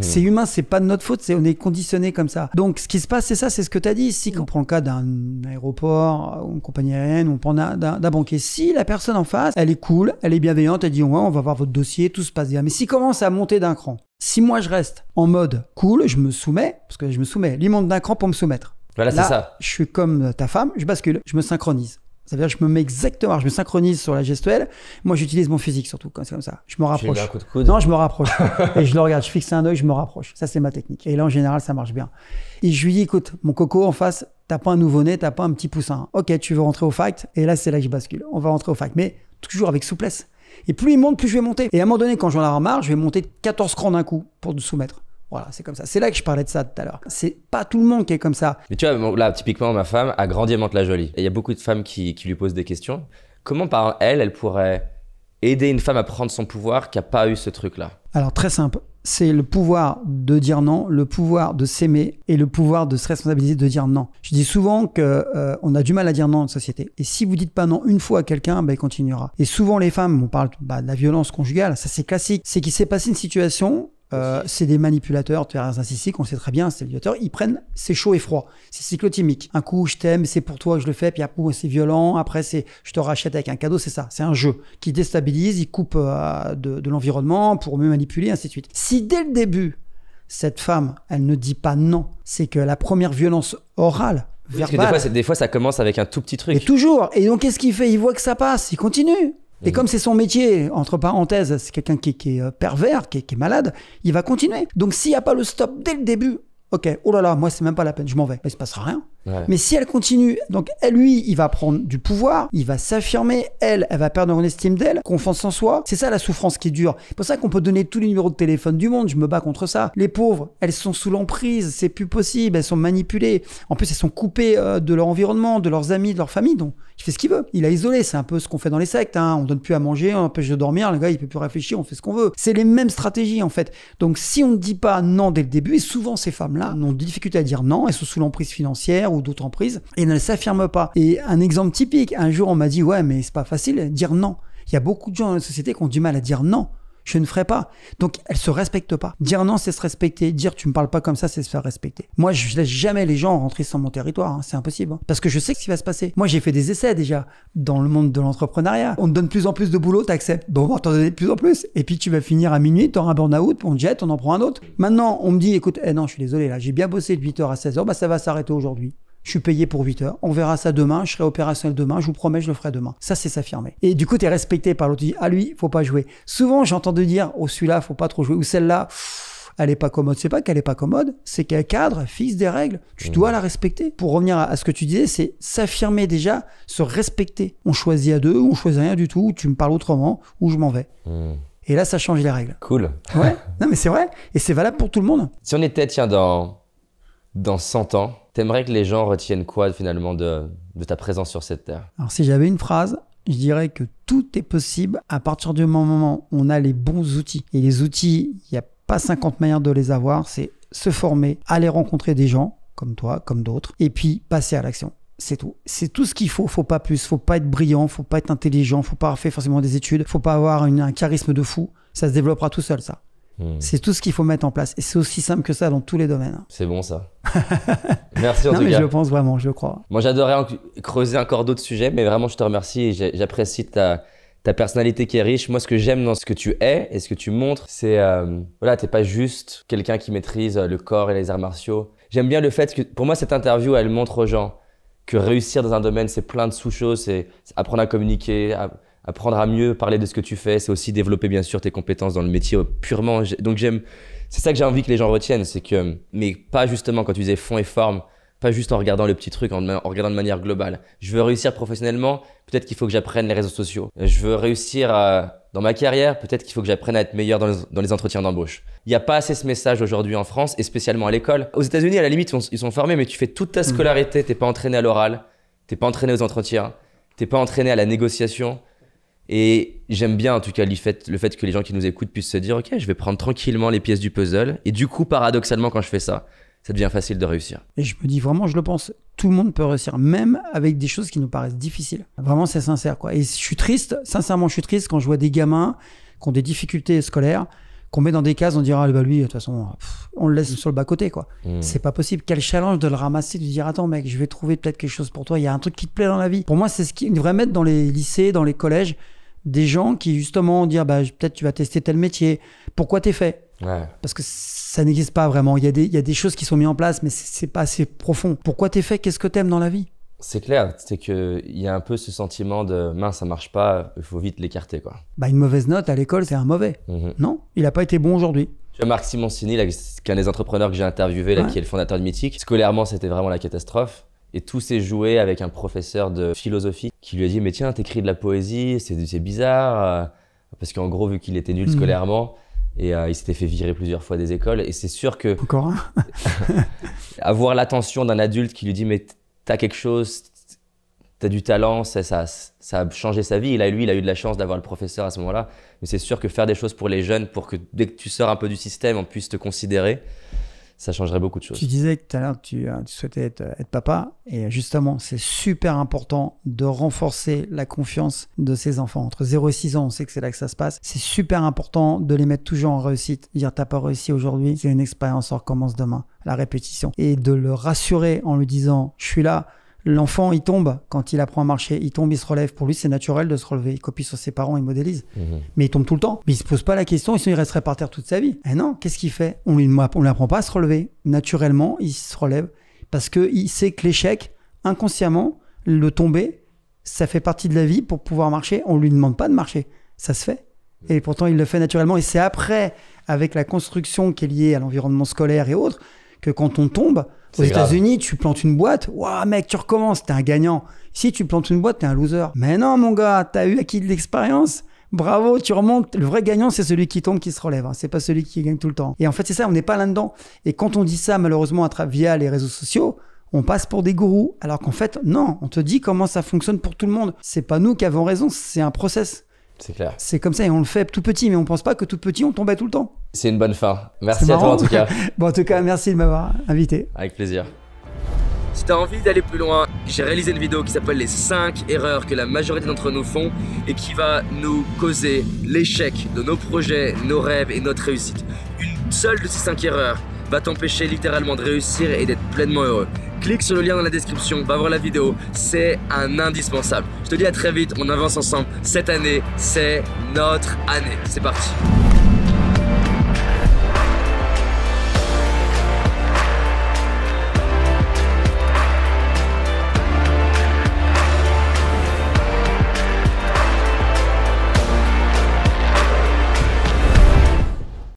C'est humain, c'est pas de notre faute, on est conditionné comme ça. Donc, ce qui se passe, c'est ça, c'est ce que tu as dit. Si on prend le cas d'un aéroport ou une compagnie aérienne, on prend d'un banquier, si la personne en face, elle est cool, elle est bienveillante, elle dit ouais, on va voir votre dossier, tout se passe bien. Mais s'il commence à monter d'un cran, si moi je reste en mode cool, je me soumets, parce que je me soumets, lui monte d'un cran pour me soumettre. Voilà, là, c'est ça. Je suis comme ta femme, je bascule, je me synchronise. C'est-à-dire je me mets exactement, je me synchronise sur la gestuelle. Moi, j'utilise mon physique surtout, c'est comme ça. Je me rapproche. Tu lui mets un coup de coude. Non, je me rapproche. Et je le regarde, je fixe un œil, je me rapproche. Ça, c'est ma technique. Et là, en général, ça marche bien. Et je lui dis, écoute, mon coco en face, t'as pas un nouveau-né, t'as pas un petit poussin. Ok, tu veux rentrer au fact. Et là, c'est là que je bascule. On va rentrer au fact. Mais toujours avec souplesse. Et plus il monte, plus je vais monter. Et à un moment donné, quand j'en ai marre, je vais monter 14 crans d'un coup pour te soumettre. Voilà, c'est comme ça. C'est là que je parlais de ça tout à l'heure. C'est pas tout le monde qui est comme ça. Mais tu vois, là, typiquement, ma femme a grandi à Mantes-la-Jolie. Et il y a beaucoup de femmes qui lui posent des questions. Comment, par elle pourrait aider une femme à prendre son pouvoir qui n'a pas eu ce truc-là? Alors, très simple. C'est le pouvoir de dire non, le pouvoir de s'aimer et le pouvoir de se responsabiliser de dire non. Je dis souvent qu'on a du mal à dire non en société. Et si vous dites pas non une fois à quelqu'un, il continuera. Et souvent, les femmes, on parle de la violence conjugale, ça c'est classique. C'est qu'il s'est passé une situation... c'est des manipulateurs narcissiques, on sait très bien, c'est des manipulateurs, ils prennent, c'est chaud et froid, c'est cyclotimique. Un coup, je t'aime, c'est pour toi que je le fais, puis après, c'est violent, après, c'est je te rachète avec un cadeau, c'est ça, c'est un jeu qui déstabilise, il coupe de l'environnement pour mieux manipuler, ainsi de suite. Si dès le début, cette femme, elle ne dit pas non, c'est que la première violence orale, verbale... Parce que des fois, ça commence avec un tout petit truc. Et toujours, et donc qu'est-ce qu'il fait? Il voit que ça passe, il continue. Et comme c'est son métier, entre parenthèses, c'est quelqu'un qui est pervers, qui est malade, il va continuer. Donc s'il n'y a pas le stop dès le début, ok, oh là là, moi c'est même pas la peine, je m'en vais, il se passera rien. Ouais. Mais si elle continue, donc lui, il va prendre du pouvoir, il va s'affirmer, elle va perdre en estime d'elle, confiance en soi. C'est ça la souffrance qui est dure. C'est pour ça qu'on peut donner tous les numéros de téléphone du monde, je me bats contre ça. Les pauvres, elles sont sous l'emprise, c'est plus possible, elles sont manipulées. En plus, elles sont coupées de leur environnement, de leurs amis, de leur famille, donc il fait ce qu'il veut. Il a isolé, c'est un peu ce qu'on fait dans les sectes, hein. On donne plus à manger, on empêche de dormir, le gars il peut plus réfléchir, on fait ce qu'on veut. C'est les mêmes stratégies en fait. Donc si on ne dit pas non dès le début, et souvent ces femmes-là ont des difficultés à dire non, elles sont sous l'emprise financière ou d'autres emprises, et ne s'affirment pas. Et un exemple typique, un jour on m'a dit ouais mais c'est pas facile, dire non. Il y a beaucoup de gens dans la société qui ont du mal à dire non. Je ne ferai pas. Donc, elles se respectent pas. Dire non, c'est se respecter. Dire tu me parles pas comme ça, c'est se faire respecter. Moi, je laisse jamais les gens rentrer sur mon territoire. Hein. C'est impossible. Hein. Parce que je sais ce qui va se passer. Moi, j'ai fait des essais déjà dans le monde de l'entrepreneuriat. On te donne de plus en plus de boulot, t'acceptes. Bon, on va t'en donner de plus en plus. Et puis, tu vas finir à minuit, t'auras un burn-out, on te jette, on en prend un autre. Maintenant, on me dit, écoute, non, je suis désolé, là, j'ai bien bossé de 8h à 16h, bah, ça va s'arrêter aujourd'hui. Je suis payé pour 8 heures. On verra ça demain. Je serai opérationnel demain. Je vous promets, je le ferai demain. Ça, c'est s'affirmer. Et du coup, tu es respecté par l'autre. Tu dis, ah, lui, faut pas jouer. Souvent, j'entends de dire, oh, celui-là, faut pas trop jouer. Ou celle-là, elle est pas commode. C'est pas qu'elle est pas commode. C'est qu'elle cadre, fixe des règles. Tu dois la respecter. Pour revenir à ce que tu disais, c'est s'affirmer déjà, se respecter. On choisit à deux, ou on choisit rien du tout. Ou tu me parles autrement, ou je m'en vais. Et là, ça change les règles. Cool. Ouais. Non, mais c'est vrai. Et c'est valable pour tout le monde. Si on était, tiens, dans 100 ans, t'aimerais que les gens retiennent quoi finalement de ta présence sur cette terre? Alors si j'avais une phrase, je dirais que tout est possible à partir du moment où on a les bons outils. Et les outils, il n'y a pas 50 manières de les avoir, c'est se former, aller rencontrer des gens comme toi, comme d'autres, et puis passer à l'action. C'est tout. C'est tout ce qu'il faut pas plus. Faut pas être brillant, faut pas être intelligent, faut pas avoir fait forcément des études, faut pas avoir un charisme de fou. Ça se développera tout seul, ça. C'est tout ce qu'il faut mettre en place. Et c'est aussi simple que ça dans tous les domaines. C'est bon ça. Merci en tout cas. Je le pense vraiment, je crois. Moi j'adorerais creuser encore d'autres sujets, mais vraiment je te remercie et j'apprécie ta personnalité qui est riche. Moi ce que j'aime dans ce que tu es et ce que tu montres, c'est voilà, t'es pas juste quelqu'un qui maîtrise le corps et les arts martiaux. J'aime bien le fait que, pour moi cette interview elle montre aux gens que réussir dans un domaine c'est plein de sous-choses, c'est apprendre à communiquer, apprendre à mieux parler de ce que tu fais, c'est aussi développer bien sûr tes compétences dans le métier purement. Donc c'est ça que j'ai envie que les gens retiennent, c'est que, mais pas justement quand tu disais fond et forme, pas juste en regardant le petit truc, en regardant de manière globale. Je veux réussir professionnellement, peut-être qu'il faut que j'apprenne les réseaux sociaux. Je veux réussir dans ma carrière, peut-être qu'il faut que j'apprenne à être meilleur dans les entretiens d'embauche. Il n'y a pas assez ce message aujourd'hui en France et spécialement à l'école. Aux États-Unis, à la limite, ils sont formés, mais tu fais toute ta scolarité, t'es pas entraîné à l'oral, t'es pas entraîné aux entretiens, t'es pas entraîné à la négociation. Et j'aime bien en tout cas le fait que les gens qui nous écoutent puissent se dire ok, je vais prendre tranquillement les pièces du puzzle et du coup paradoxalement quand je fais ça devient facile de réussir. Et je me dis vraiment, je le pense, tout le monde peut réussir, même avec des choses qui nous paraissent difficiles. Vraiment c'est sincère quoi. Et je suis triste, sincèrement je suis triste quand je vois des gamins qui ont des difficultés scolaires, qu'on met dans des cases, on dira bah lui de toute façon on le laisse sur le bas côté quoi. C'est pas possible. Quel challenge de le ramasser, de dire attends mec, je vais trouver peut-être quelque chose pour toi, il y a un truc qui te plaît dans la vie. Pour moi c'est ce qu'il devrait mettre dans les lycées, dans les collèges, des gens qui justement dire bah peut-être tu vas tester tel métier, pourquoi t'es fait. Parce que ça n'existe pas vraiment. Il y a des choses qui sont mises en place, mais c'est pas assez profond. Pourquoi t'es fait? Qu'est-ce que t'aimes dans la vie? C'est clair, c'est qu'il y a un peu ce sentiment de mince, ça marche pas, il faut vite l'écarter quoi. Bah une mauvaise note à l'école, c'est un mauvais. Non, il a pas été bon aujourd'hui. Tu vois Marc Simoncini, là, qui est un des entrepreneurs que j'ai interviewé, là, qui est le fondateur de Mythique. Scolairement, c'était vraiment la catastrophe. Et tout s'est joué avec un professeur de philosophie qui lui a dit mais tiens, t'écris de la poésie, c'est bizarre. Parce qu'en gros, vu qu'il était nul scolairement, et il s'était fait virer plusieurs fois des écoles. Et c'est sûr que encore avoir l'attention d'un adulte qui lui dit mais t'as quelque chose, t'as du talent, ça a changé sa vie. Et là, lui, il a eu de la chance d'avoir le professeur à ce moment-là. Mais c'est sûr que faire des choses pour les jeunes, pour que dès que tu sors un peu du système, on puisse te considérer, ça changerait beaucoup de choses. Tu disais tout à l'heure que tu souhaitais être papa. Et justement, c'est super important de renforcer la confiance de ces enfants. Entre 0 et 6 ans, on sait que c'est là que ça se passe. C'est super important de les mettre toujours en réussite. Dire t'as pas réussi aujourd'hui, c'est une expérience, on recommence demain. La répétition. Et de le rassurer en lui disant je suis là. L'enfant, il tombe. Quand il apprend à marcher, il tombe, il se relève. Pour lui, c'est naturel de se relever. Il copie sur ses parents, il modélise. Mais il tombe tout le temps. Mais il se pose pas la question, sinon il resterait par terre toute sa vie. Eh non, qu'est-ce qu'il fait? On lui apprend pas à se relever. Naturellement, il se relève parce qu'il sait que l'échec, inconsciemment, le tomber, ça fait partie de la vie. Pour pouvoir marcher, on lui demande pas de marcher. Ça se fait. Et pourtant, il le fait naturellement. Et c'est après, avec la construction qui est liée à l'environnement scolaire et autres, que quand on tombe, aux États-Unis, tu plantes une boîte, waouh mec, tu recommences, t'es un gagnant. Ici, tu plantes une boîte, t'es un loser. Mais non, mon gars, t'as eu acquis de l'expérience. Bravo, tu remontes. Le vrai gagnant, c'est celui qui tombe, qui se relève. C'est pas celui qui gagne tout le temps. Et en fait, c'est ça, on n'est pas là-dedans. Et quand on dit ça, malheureusement, via les réseaux sociaux, on passe pour des gourous. Alors qu'en fait, non, on te dit comment ça fonctionne pour tout le monde. C'est pas nous qui avons raison, c'est un process. C'est clair. C'est comme ça et on le fait tout petit, mais on pense pas que tout petit, on tombait tout le temps. C'est une bonne fin. Merci à toi en tout cas. Bon, en tout cas, merci de m'avoir invité. Avec plaisir. Si tu as envie d'aller plus loin, j'ai réalisé une vidéo qui s'appelle les 5 erreurs que la majorité d'entre nous font et qui va nous causer l'échec de nos projets, nos rêves et notre réussite. Une seule de ces 5 erreurs va t'empêcher littéralement de réussir et d'être pleinement heureux. Clique sur le lien dans la description, va voir la vidéo, c'est un indispensable. Je te dis à très vite, on avance ensemble. Cette année, c'est notre année. C'est parti.